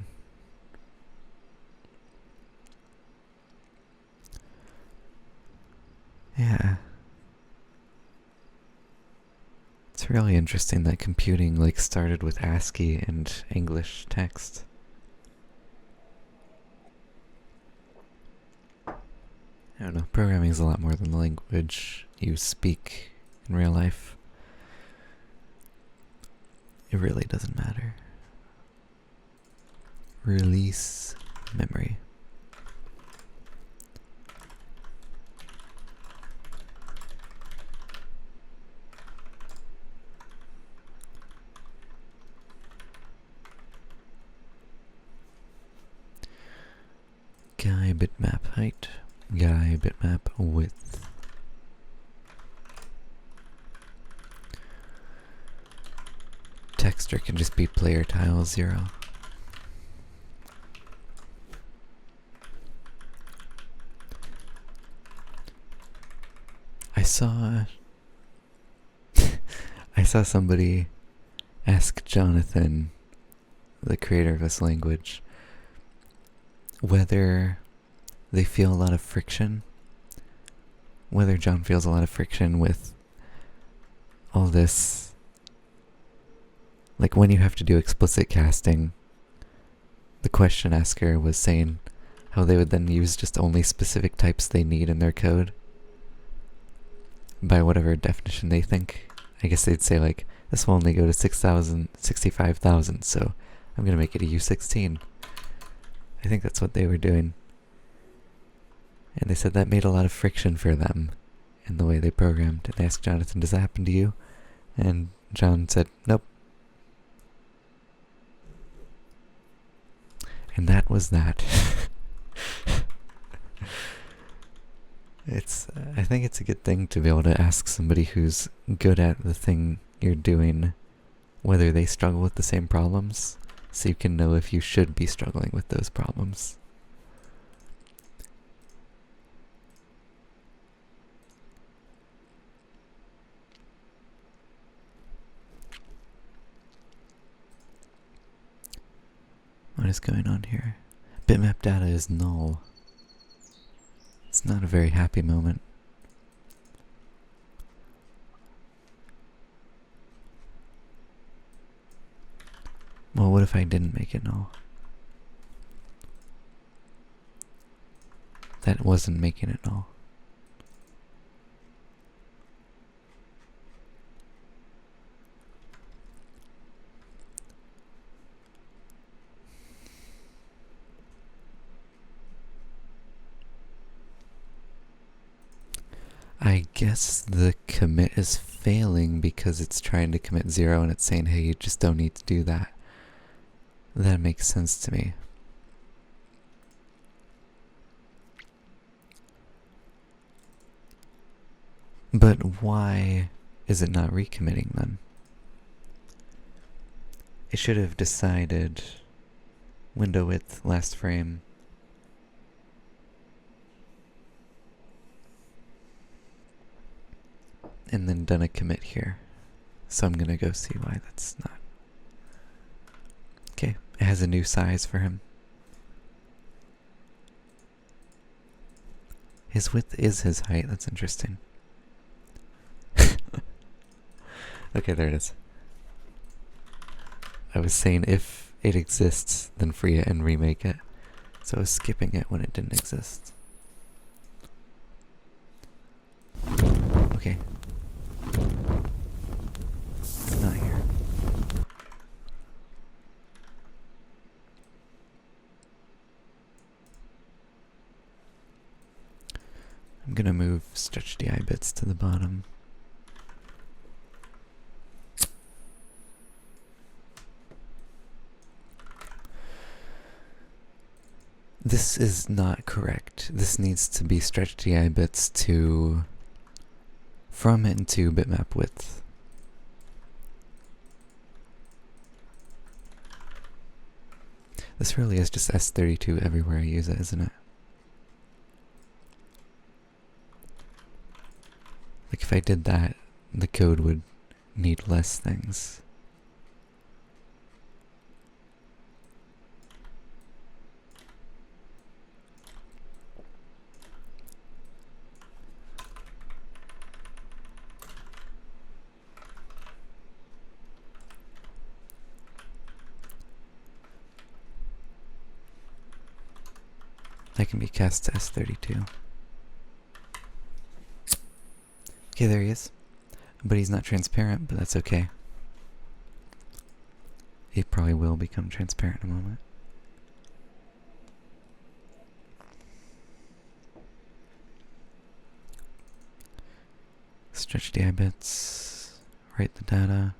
Speaker 1: Yeah. It's really interesting that computing like started with ASCII and English text. I don't know, programming is a lot more than the language you speak in real life. It really doesn't matter. Release memory. Guy bitmap height, guy bitmap width. Texture can just be player tile 0. I saw somebody ask Jonathan, the creator of this language, whether they feel a lot of friction, whether John feels a lot of friction with all this, like when you have to do explicit casting. The question asker was saying how they would then use just only specific types they need in their code by whatever definition they think. I guess they'd say like, this will only go to 65,000, so I'm gonna make it a U16. I think that's what they were doing. And they said that made a lot of friction for them in the way they programmed. And they asked Jonathan, does that happen to you? And John said, nope. And that was that. I think it's a good thing to be able to ask somebody who's good at the thing you're doing whether they struggle with the same problems, so you can know if you should be struggling with those problems. What is going on here? Bitmap data is null. It's not a very happy moment. Well, what if I didn't make it null? That wasn't making it null. I guess the commit is failing because it's trying to commit 0 and it's saying, hey, you just don't need to do that. That makes sense to me. But why is it not recommitting then? It should have decided window width, last frame. And then done a commit here. So I'm gonna go see why that's not. Okay, it has a new size for him. His width is his height, that's interesting. Okay, there it is. I was saying if it exists, then free it and remake it. So I was skipping it when it didn't exist. Okay. It's not here. I'm gonna move stretch DI bits to the bottom. This is not correct. This needs to be stretch DI bits to from into bitmap width. This really is just S32 everywhere I use it, isn't it? Like if I did that, the code would need less things. That can be cast to S32. Okay, there he is. But he's not transparent, but that's okay. He probably will become transparent in a moment. Stretch DI bits. Write the data.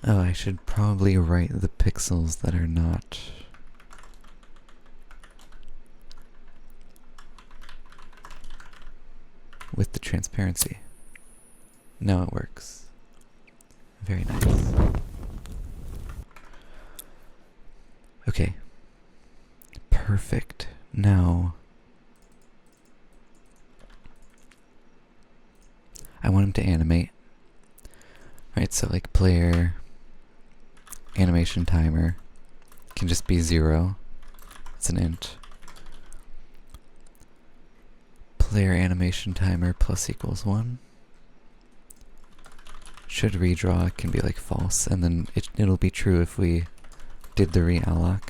Speaker 1: Oh, I should probably write the pixels that are not with the transparency. Now it works. Very nice. Okay. Perfect. Now I want him to animate. Right, so like player animation timer can just be 0. It's an int. Player animation timer plus equals 1. Should redraw can be like false, and then it'll be true if we did the realloc.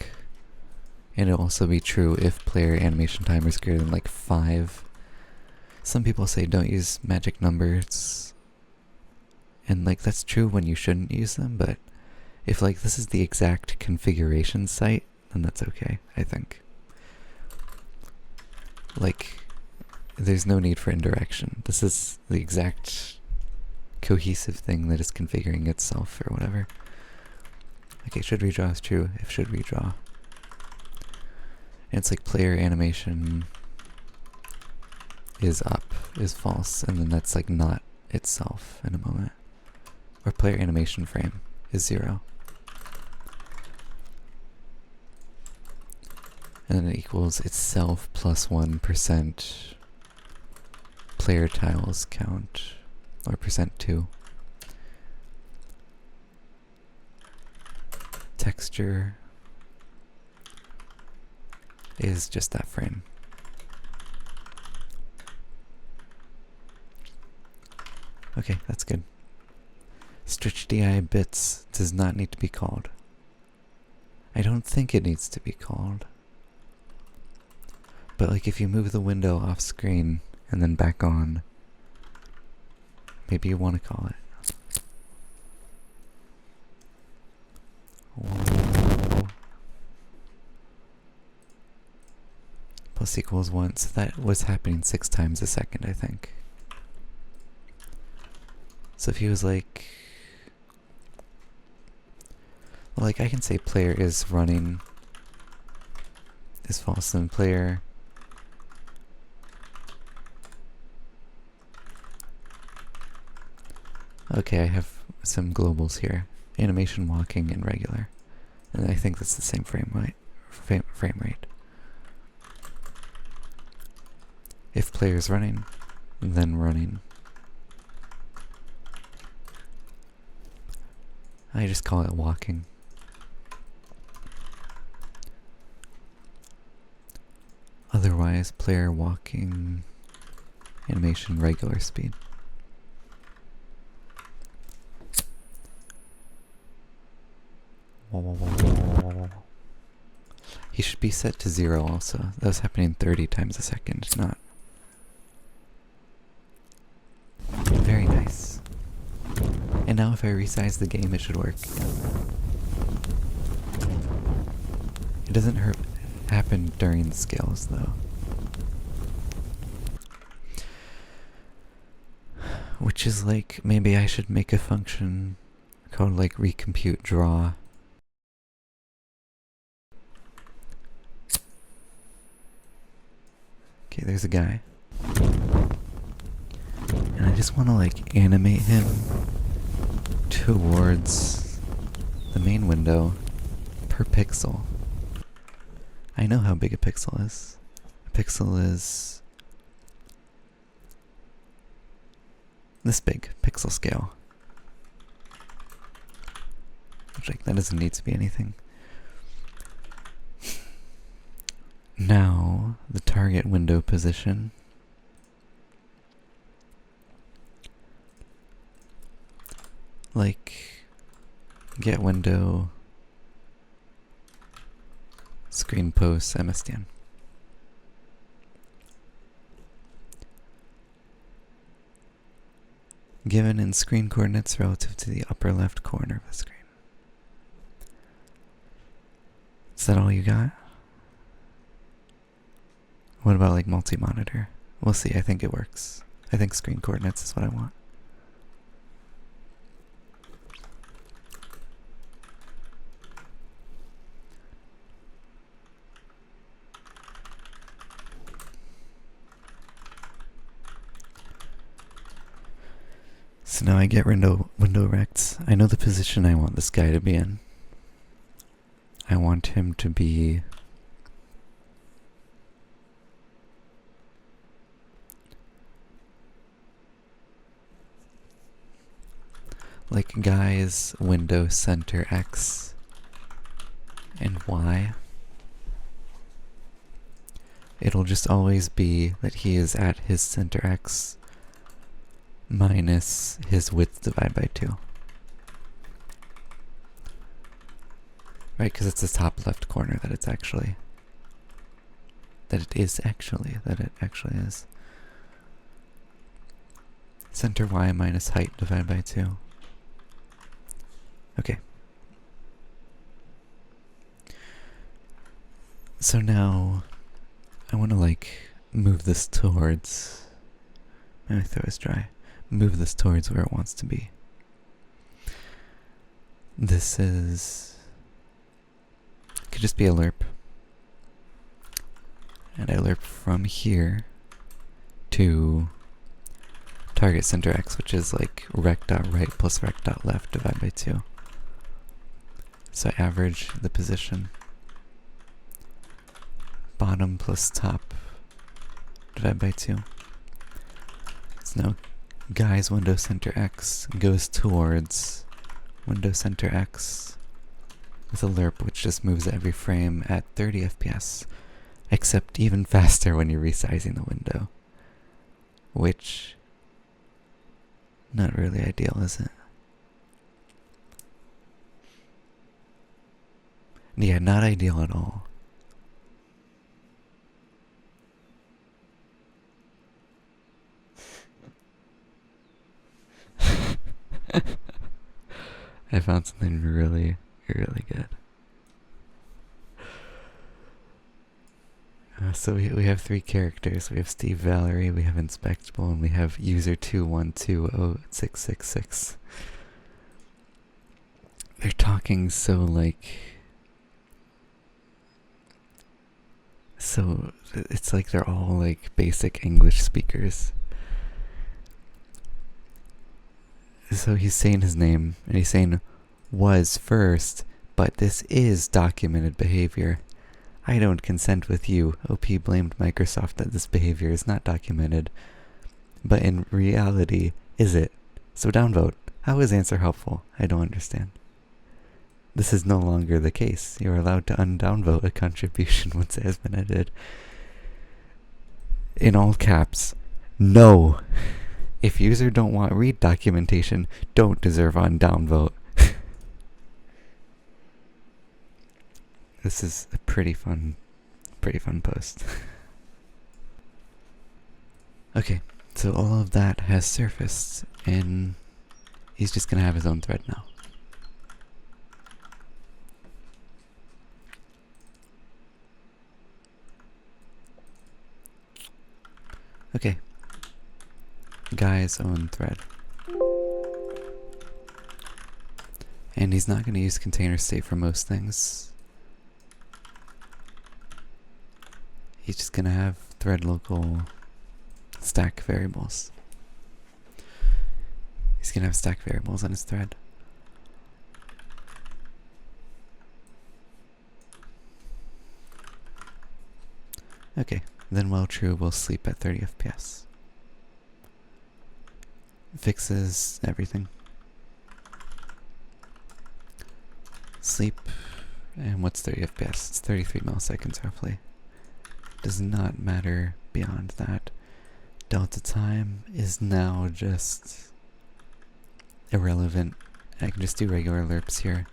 Speaker 1: And it'll also be true if player animation timer is greater than like 5. Some people say don't use magic numbers. And like that's true when you shouldn't use them, but if like this is the exact configuration site, then that's okay, I think. Like there's no need for indirection. This is the exact cohesive thing that is configuring itself or whatever. Okay, should redraw is true if should redraw. And it's like player animation is up is false, and then that's like not itself in a moment. Or player animation frame is 0. And then it equals itself plus 1% player tiles count, or %2. texture is just that frame. Okay, that's good. Stretch DI bits does not need to be called. I don't think it needs to be called. But like if you move the window off screen and then back on, maybe you want to call it. Whoa. Plus equals 1, so that was happening 6 times a second, I think. So if he was like I can say player is running is false, then player okay, I have some globals here. Animation, walking, and regular. And I think that's the same frame rate. If player is running, then running. I just call it walking. Otherwise, player walking, animation, regular speed. He should be set to 0 also. That was happening 30 times a second, not. Very nice. And now if I resize the game, it should work. It doesn't happen during the scales, though. Which is like, maybe I should make a function called like recompute draw. Okay, there's a guy. And I just want to like animate him towards the main window per pixel. I know how big a pixel is. A pixel is this big, pixel scale. Which, like, that doesn't need to be anything. Now, the target window position. Like, get window, screen post, MSDN. Given in screen coordinates relative to the upper left corner of the screen. Is that all you got? What about like multi-monitor? We'll see, I think it works. I think screen coordinates is what I want. So now I get window rects. I know the position I want this guy to be in. I want him to be like guy's window center X and Y. It'll just always be that he is at his center X minus his width divided by 2. Right, because it's the top left corner that it actually is. Center Y minus height divided by 2. Okay. So now I want to like move this towards, my throat is dry. Move this towards where it wants to be. This could just be a lerp. And I lerp from here to target center X, which is like rect.right plus rect.left divided by 2. So I average the position. Bottom plus top divided by 2. So now guy's window center X goes towards window center X with a lerp which just moves every frame at 30 FPS, except even faster when you're resizing the window. Which, not really ideal, is it? Yeah, not ideal at all. I found something really, really good. So we have three characters. We have Steve Valerie, we have Inspectable, and we have user 2120666. They're talking so it's like they're all like basic English speakers. So he's saying his name, and he's saying was first, but this is documented behavior. I don't consent with you. OP blamed Microsoft that this behavior is not documented. But in reality, is it? So downvote. How is answer helpful? I don't understand. This is no longer the case. You are allowed to undownvote a contribution once it has been edited. In all caps, no. If user don't want read documentation, don't deserve undownvote. This is a pretty fun post. Okay, so all of that has surfaced, and he's just gonna have his own thread now. Okay. Guy's own thread. And he's not gonna use container state for most things. He's just gonna have thread local stack variables. He's gonna have stack variables on his thread. Okay, then while true, we'll sleep at 30 FPS. Fixes everything. Sleep, and what's 30 FPS? It's 33 milliseconds roughly. Does not matter beyond that. Delta time is now just irrelevant. I can just do regular lerps here.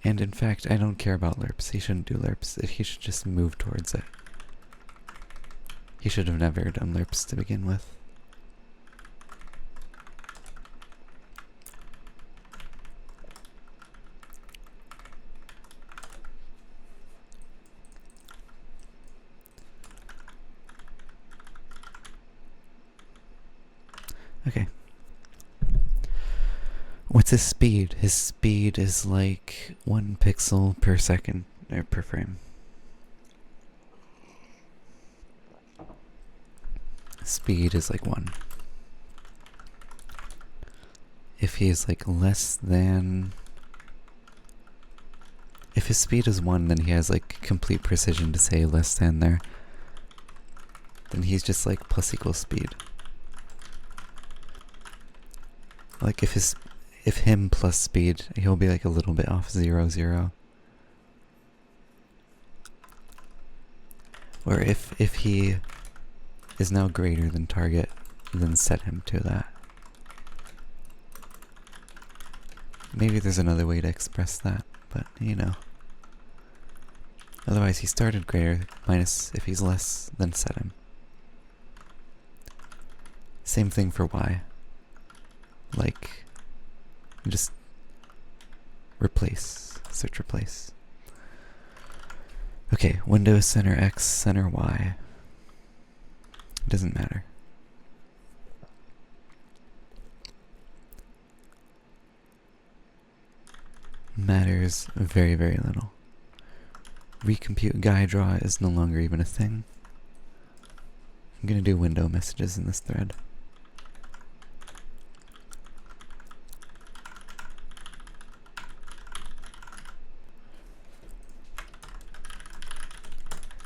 Speaker 1: And in fact, I don't care about lerps. He shouldn't do lerps. He should just move towards it. He should have never done lerps to begin with. Okay. What's his speed? His speed is like 1 pixel per second, or per frame. Speed is like 1. If he is like less than... If his speed is 1, then he has like complete precision to say less than there. Then he's just like plus equals speed. Like if him plus speed, he'll be like a little bit off 0, 0. Or if he is now greater than target, then set him to that. Maybe there's another way to express that, but you know. Otherwise he started greater, minus if he's less, then set him. Same thing for Y. Like, just replace, search replace. Okay, Windows center X, center Y. Doesn't matter. Matters very, very little. Recompute guy draw is no longer even a thing. I'm gonna do window messages in this thread.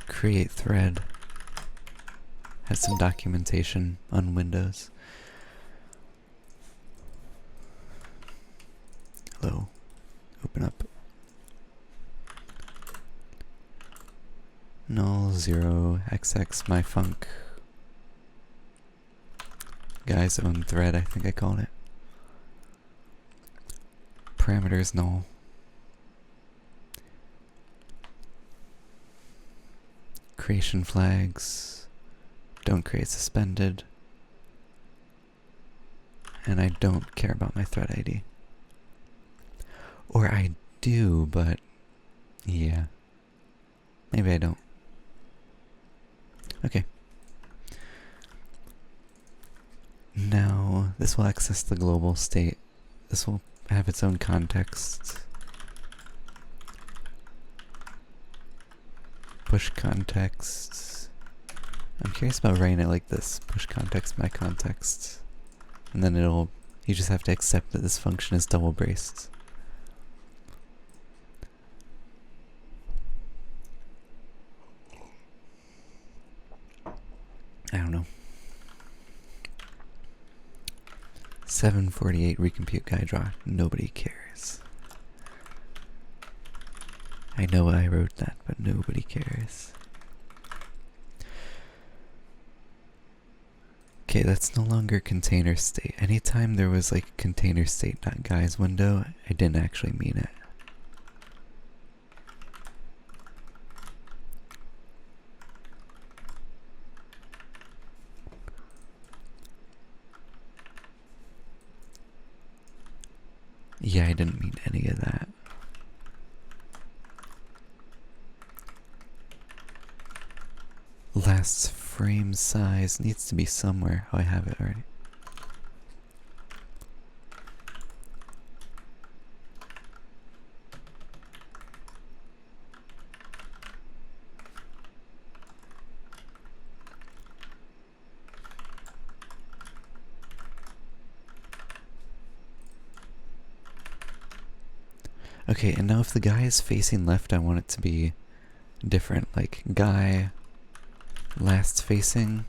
Speaker 1: Create thread has some documentation on Windows. though. Open up. Null 0 XX myfunc. Guy's own thread, I think I called it. Parameters null. Creation flags. Don't create suspended. And I don't care about my thread ID. Or I do, but yeah. Maybe I don't. Okay. Now, this will access the global state. This will have its own context. Push context. I'm curious about writing it like this. Push context, my context. And then you just have to accept that this function is double braced. I don't know. 748 recompute guy draw. Nobody cares. I know I wrote that, but nobody cares. Okay, that's no longer container state. Anytime there was like container state.guys window, I didn't actually mean it. Yeah, I didn't mean any of that. Last frame size needs to be somewhere. Oh, I have it already. Okay, and now if the guy is facing left, I want it to be different. Like, guy, last facing,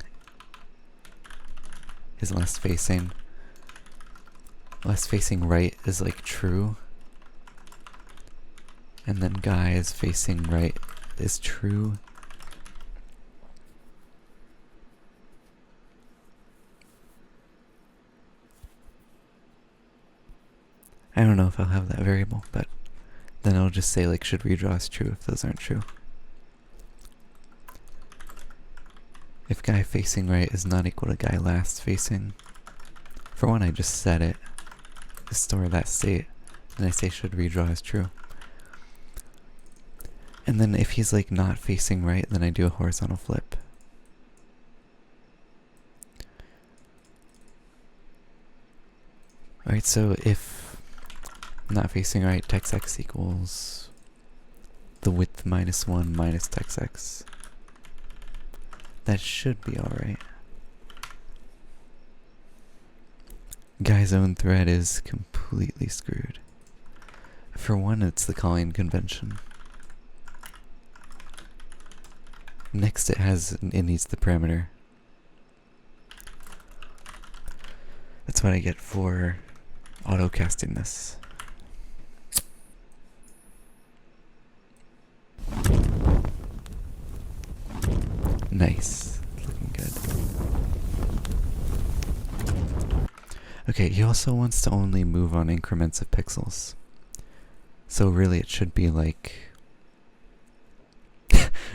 Speaker 1: is last facing. Last facing right is like true. And then guy is facing right is true. I don't know if I'll have that variable, but then it'll just say like should redraw is true if those aren't true. If guy facing right is not equal to guy last facing, for one I just set it to store that state, and I say should redraw is true. And then if he's like not facing right, then I do a horizontal flip. Alright, so if not facing right, text x equals the width -1 minus text x. That should be alright. Guy's own thread is completely screwed. For one, it's the calling convention. Next it needs the parameter. That's what I get for auto-casting this. Nice. Looking good. Okay, he also wants to only move on increments of pixels. So really it should be like...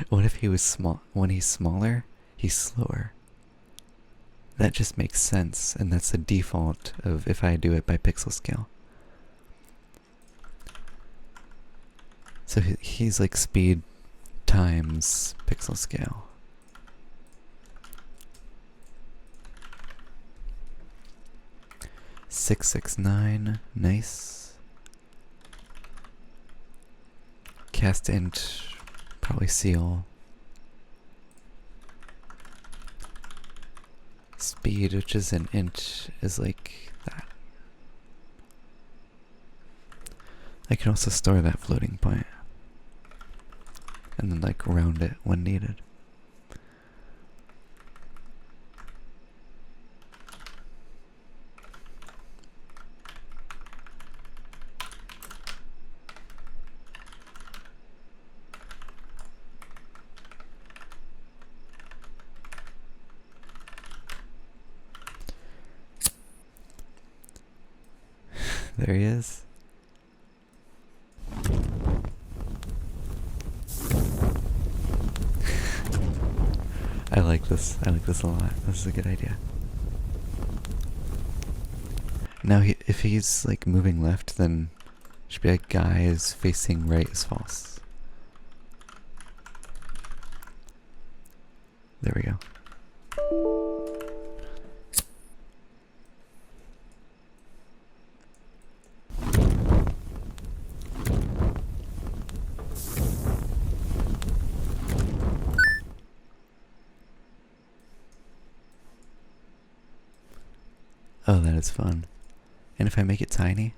Speaker 1: what if he was small? When he's smaller, he's slower. That just makes sense, and that's the default of if I do it by pixel scale. So he's like speed times pixel scale. .669, nice. Cast int, probably seal. Speed, which is an int, is like that. I can also store that floating point. And then like round it when needed. There he is. I like this. I like this a lot. This is a good idea. Now, if he's like moving left, then it should be like guy is facing right is false. There we go. Oh, that is fun. And if I make it tiny,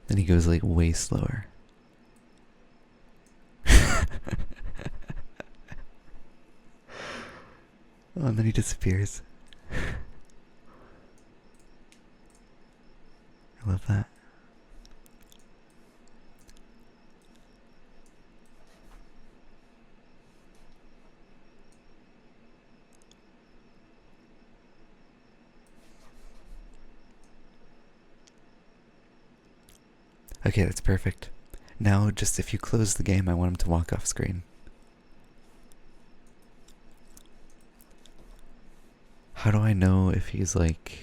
Speaker 1: then he goes like way slower. Oh, and then he disappears. I love that. Okay, that's perfect. Now, just if you close the game, I want him to walk off screen. How do I know if he's like...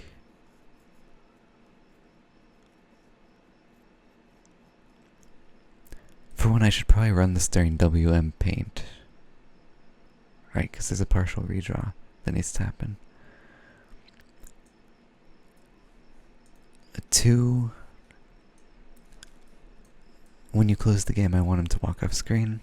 Speaker 1: For one, I should probably run this during WM Paint. Right, because there's a partial redraw that needs to happen. 2... When you close the game, I want him to walk off screen.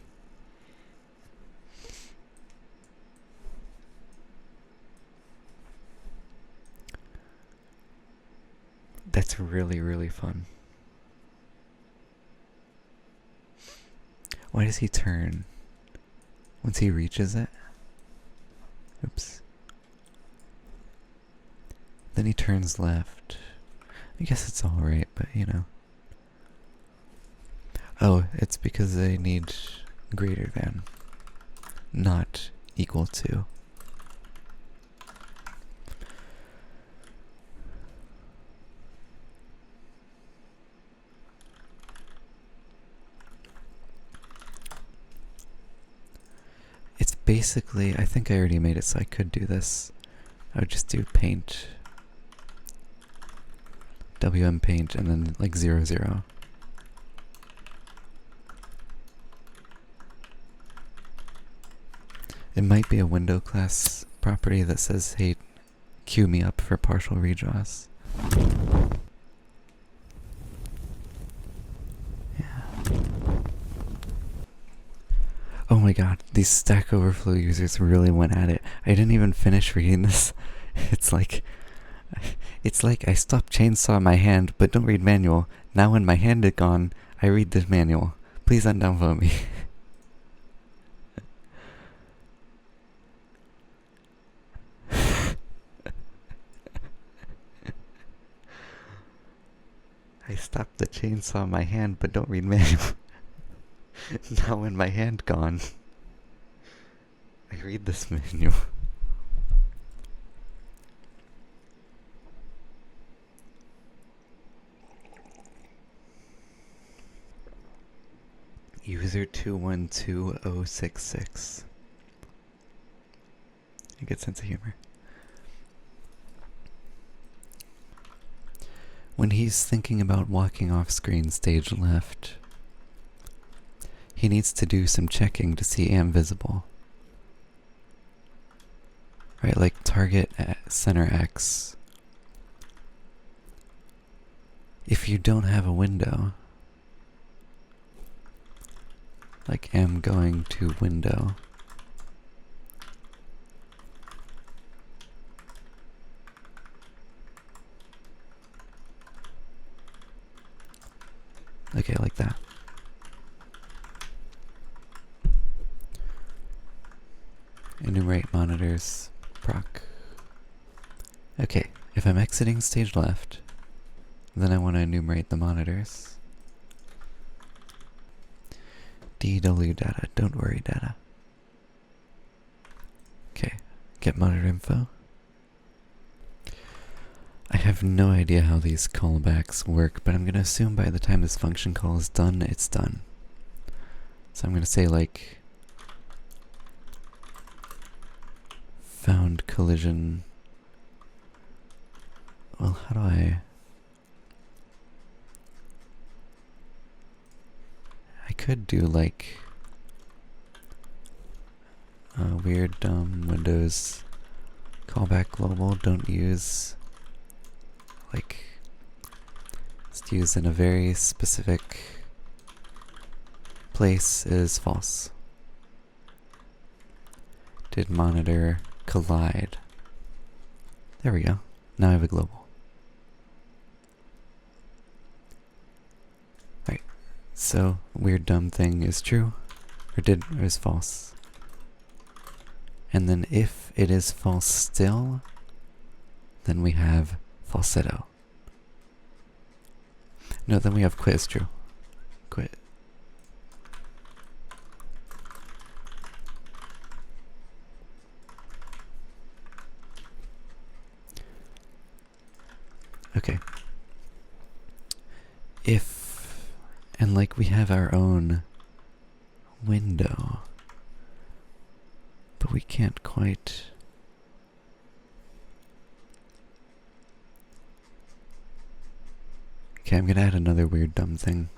Speaker 1: That's really, really fun. Why does he turn? Once he reaches it? Oops. Then he turns left. I guess it's alright, but you know. Oh, it's because they need greater than, not equal to. It's basically, I think I already made it so I could do this. I would just do paint, WM paint, and then like 0, 0. It might be a window class property that says, hey, queue me up for partial redraws. Yeah. Oh my god, these Stack Overflow users really went at it. I didn't even finish reading this. It's like I stopped chainsaw my hand, but don't read manual. Now when my hand is gone, I read this manual. Please undownvote me. I stopped the chainsaw in my hand, but don't read manual. Now when my hand gone, I read this manual. User 212066. A good sense of humor. When he's thinking about walking off screen stage left, he needs to do some checking to see am visible. Right, like target at center X. If you don't have a window, like am going to window, okay, like that. Enumerate monitors, proc. Okay, if I'm exiting stage left, then I want to enumerate the monitors. DW data, don't worry data. Okay, get monitor info. I have no idea how these callbacks work, but I'm going to assume by the time this function call is done, it's done. So I'm going to say like found collision. Well, how do I could do like weird dumb Windows callback global. Don't use, like, it's used in a very specific place is false. Did monitor collide? There we go. Now I have a global. Right. So weird dumb thing is true, or is false. And then if it is false still, then we have falsetto. No, then we have quit is true. Quit. Okay. If, and like we have our own window, but we can't quite. Okay, I'm gonna add another weird dumb thing.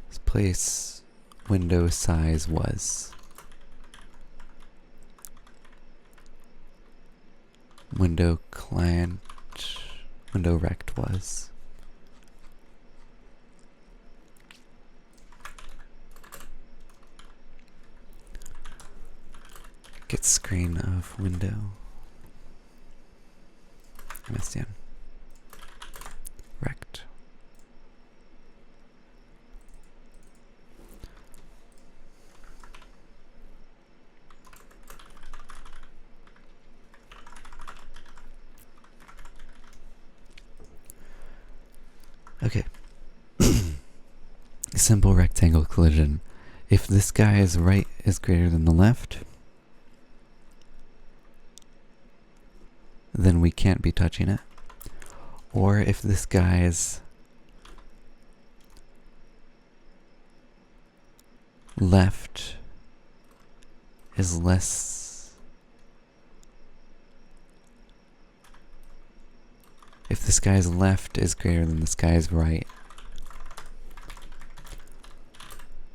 Speaker 1: Let's place window size was. Window client, window rect was. Get screen of window. MSDN. Rect. Okay. Simple rectangle collision. If this guy's right is greater than the left, then we can't be touching it. Or if this guy's left is less, if this guy's left is greater than this guy's right,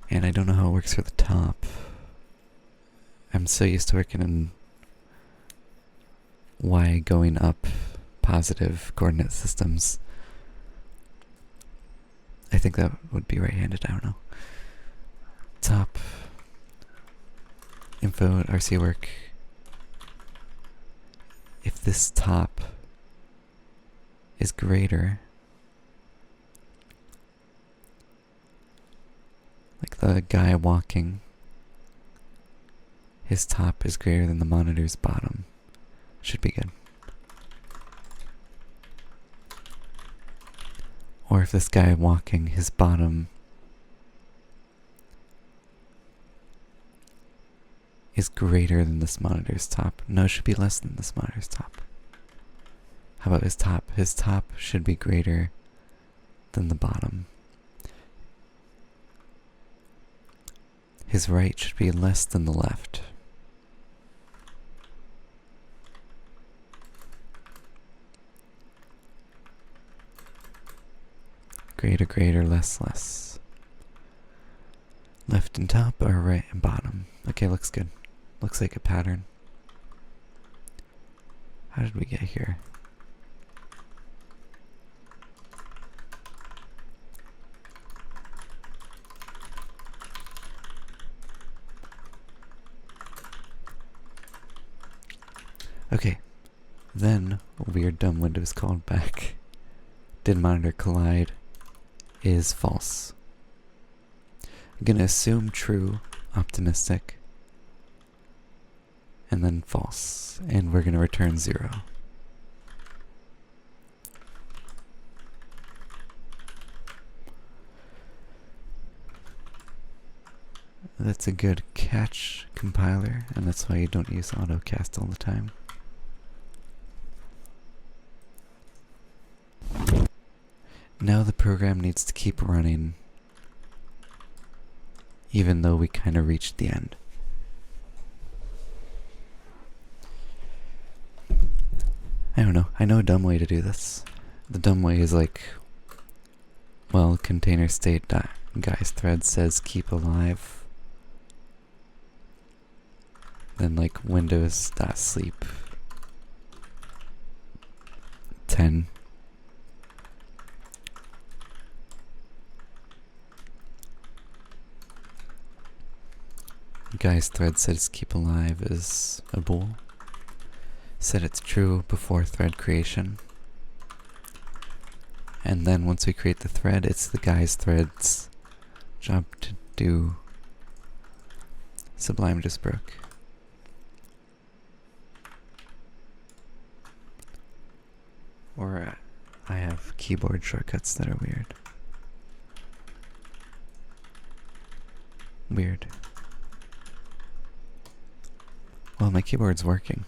Speaker 1: and I don't know how it works for the top. I'm so used to working in Y going up positive coordinate systems. I think that would be right-handed, I don't know. Top info RC work. If this top is greater, like the guy walking, his top is greater than the monitor's bottom. Should be good. Or if this guy walking, his bottom is greater than this monitor's top. No, it should be less than this monitor's top. How about his top? His top should be greater than the bottom. His right should be less than the left. Greater, greater, less, less. Left and top or right and bottom. Okay, looks good. Looks like a pattern. How did we get here? Okay, then weird dumb Windows called back. Did monitor collide is false. I'm gonna assume true, optimistic, and then false, and we're gonna return 0. That's a good catch, compiler, and that's why you don't use AutoCast all the time. Now the program needs to keep running, even though we kind of reached the end. I don't know. I know a dumb way to do this. The dumb way is like, well, container state dot guys thread says keep alive. Then like windows dot sleep 10. Guys thread says keep alive is a bool. Set it's true before thread creation. And then once we create the thread, it's the guys thread's job to do. Sublime just broke. Or I have keyboard shortcuts that are weird. Weird. Well, my keyboard's working.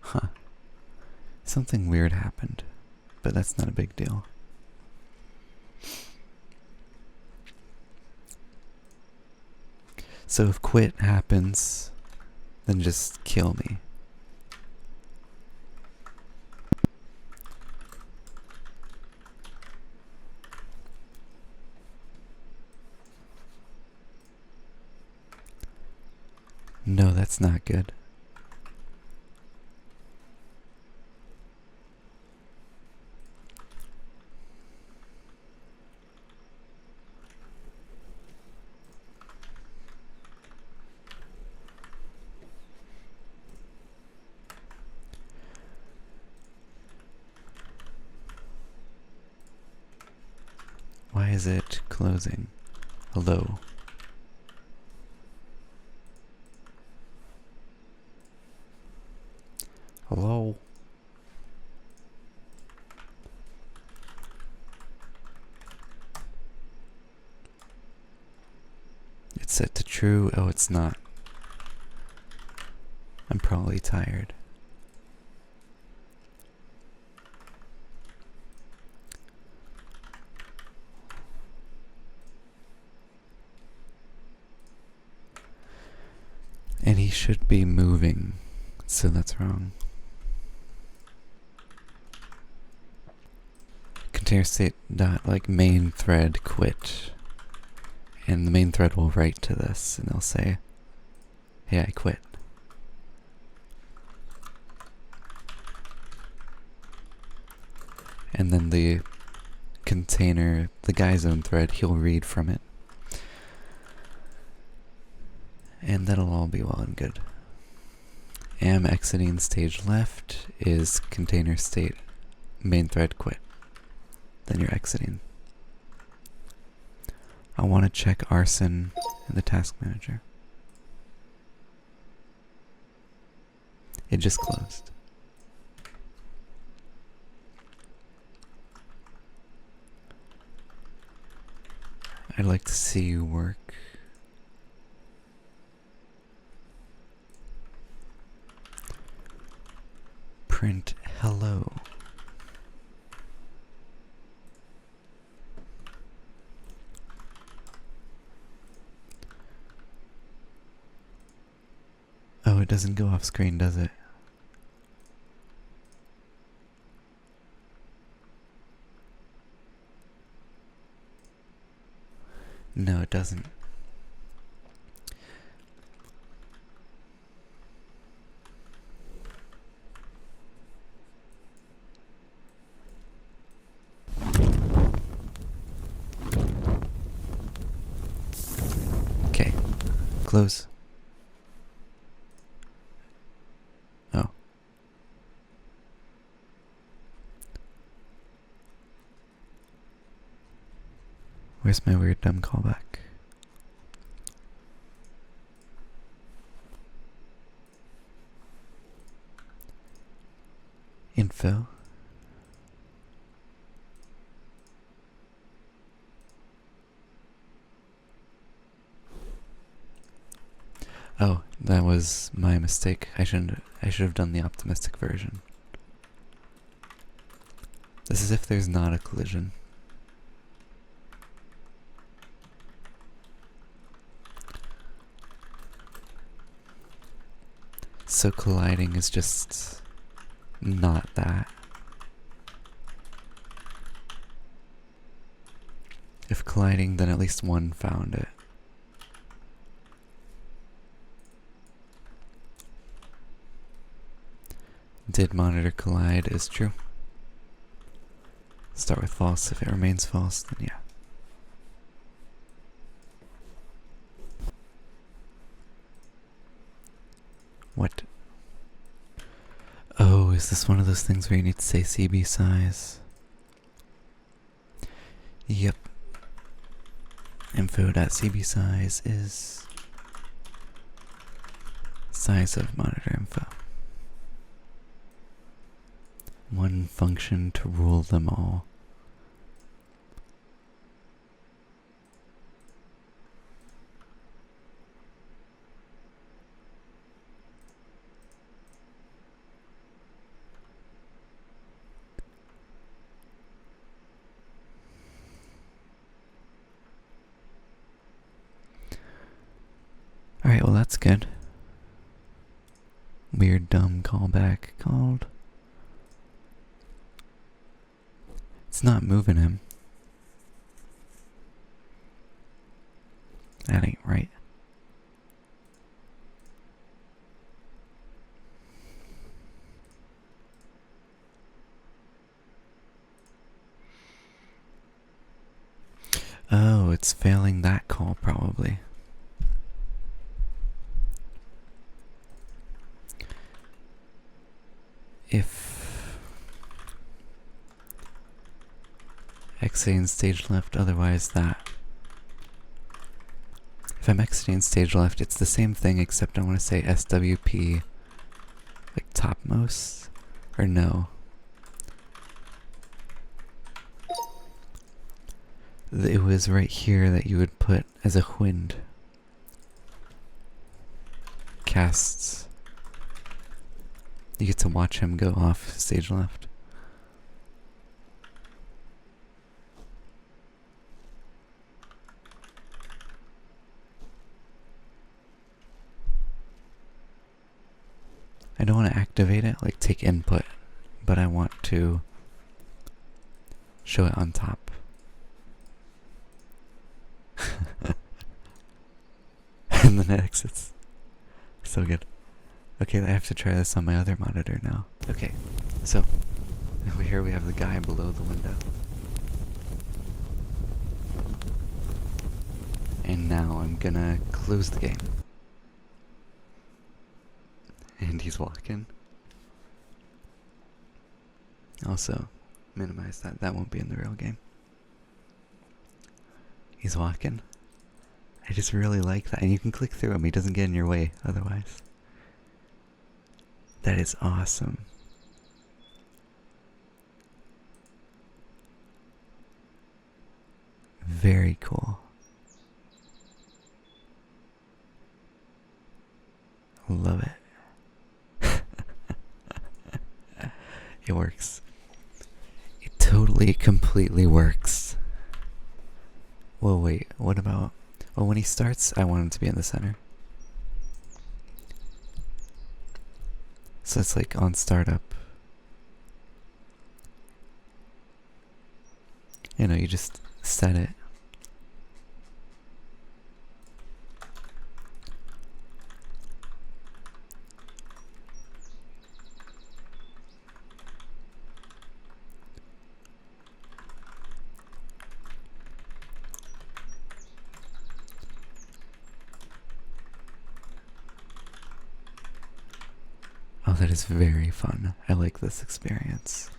Speaker 1: Huh. Something weird happened, but that's not a big deal. So if quit happens, then just kill me. No, that's not good. Why is it closing? Hello. Hello? It's set to true. Oh, it's not. I'm probably tired. And he should be moving, so that's wrong. Container state dot like main thread quit, and the main thread will write to this, and they'll say, "Hey, I quit." And then the container, the guy's own thread, he'll read from it. And that'll all be well and good. Am exiting stage left is container state main thread quit. Then you're exiting. I want to check arson in the task manager. It just closed. I'd like to see you work. Print hello. Oh, it doesn't go off screen, does it? No, it doesn't. Okay, close. Oh. Where's my weird dumb callback? Info. Oh, that was my mistake. I should have done the optimistic version. This is if there's not a collision. So colliding is just not that. If colliding, then at least one found it. Did monitor collide is true. Start with false. If it remains false, then yeah. What? Oh, is this one of those things where you need to say CB size? Yep. Info.cb size is size of monitor info. One function to rule them all. Alright, well that's good. Weird dumb callback called. It's not moving him. That ain't right. Oh, it's failing that call probably. If exiting stage left, otherwise that. If I'm exiting stage left, it's the same thing except I want to say SWP, like topmost, or no. It was right here that you would put as a wind. Casts. You get to watch him go off stage left. I don't want to activate it, like take input, but I want to show it on top. And then it exits. So good. Okay, I have to try this on my other monitor now. Okay, so over here we have the guy below the window. And now I'm gonna close the game. And he's walking. Also, minimize that. That won't be in the real game. He's walking. I just really like that. And you can click through him. He doesn't get in your way otherwise. That is awesome. Very cool. Love it. It works. It totally, completely works. Well, wait, what about... Well, when he starts, I want him to be in the center. So it's like on startup. You know, you just set it. Oh, that is very fun. I like this experience.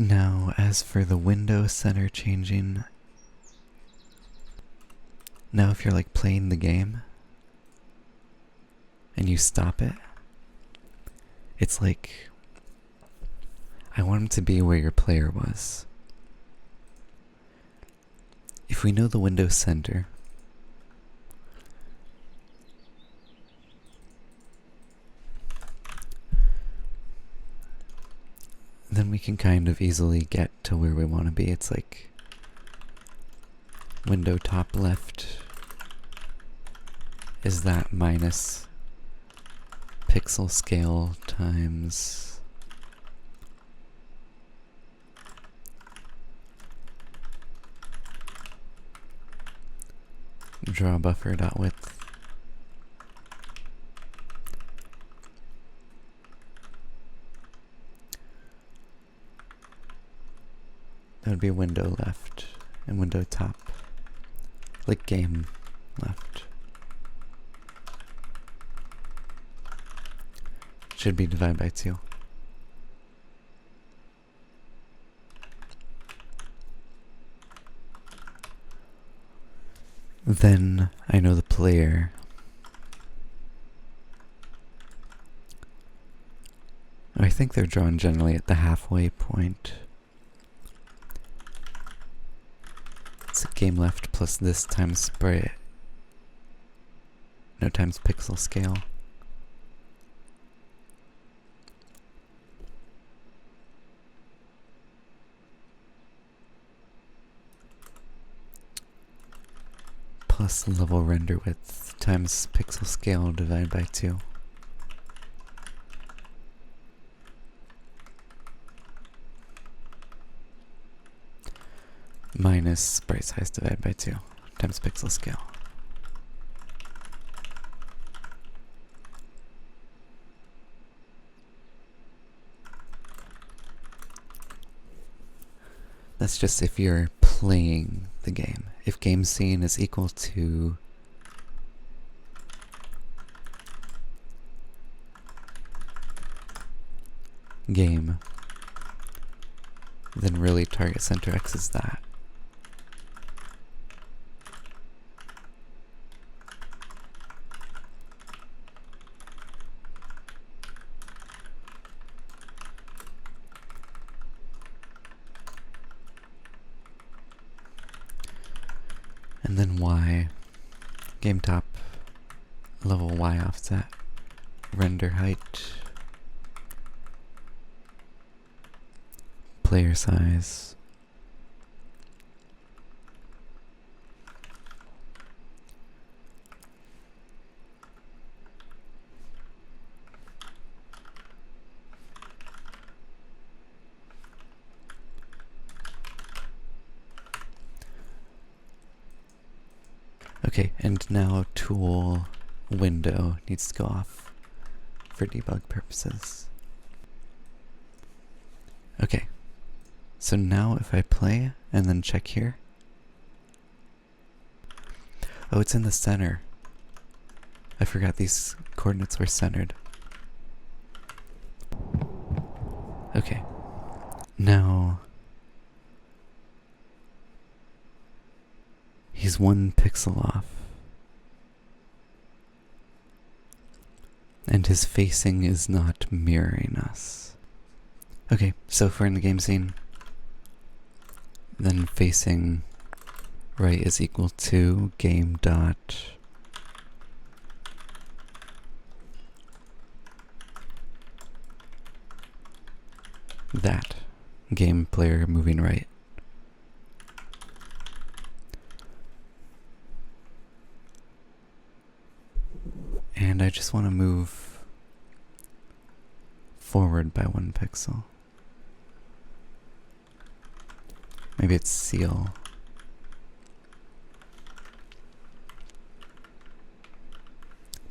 Speaker 1: Now, as for the window center changing, now if you're like playing the game and you stop it, it's like, I want it to be where your player was. If we know the window center, then we can kind of easily get to where we want to be. It's like window top left is that minus pixel scale times draw buffer dot width. That would be window left and window top, like game left. Should be divided by 2. Then I know the player. I think they're drawn generally at the halfway point. It's a game left plus this times sprite. No, times pixel scale. Plus level render width times pixel scale divided by 2. Minus sprite size divided by 2 times pixel scale. That's just if you're playing the game. If game scene is equal to game, then really target center X is that. And then Y, game top, level Y offset, render height, player size, okay, and now tool window needs to go off for debug purposes. Okay, so now if I play and then check here, oh, it's in the center. I forgot these coordinates were centered. Okay, now he's 1 pixel off. And his facing is not mirroring us. Okay, so if we're in the game scene, then facing right is equal to game dot that game player moving right. And I just want to move forward by 1 pixel. Maybe it's seal.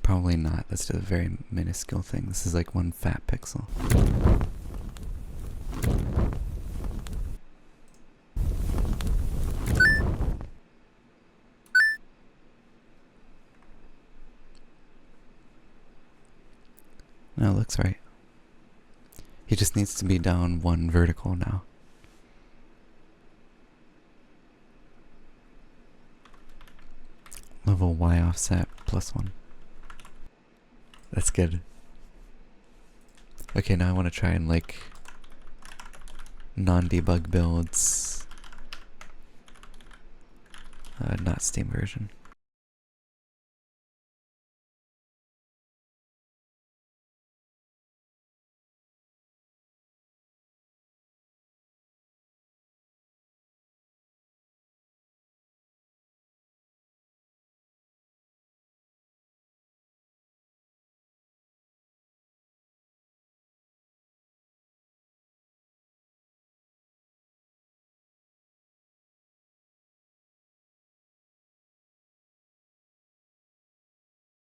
Speaker 1: Probably not. That's a very minuscule thing. This is like 1 fat pixel. No, it looks right. He just needs to be down 1 vertical now. level Y offset +1. That's good. Okay, now I want to try and like non-debug builds. Not Steam version.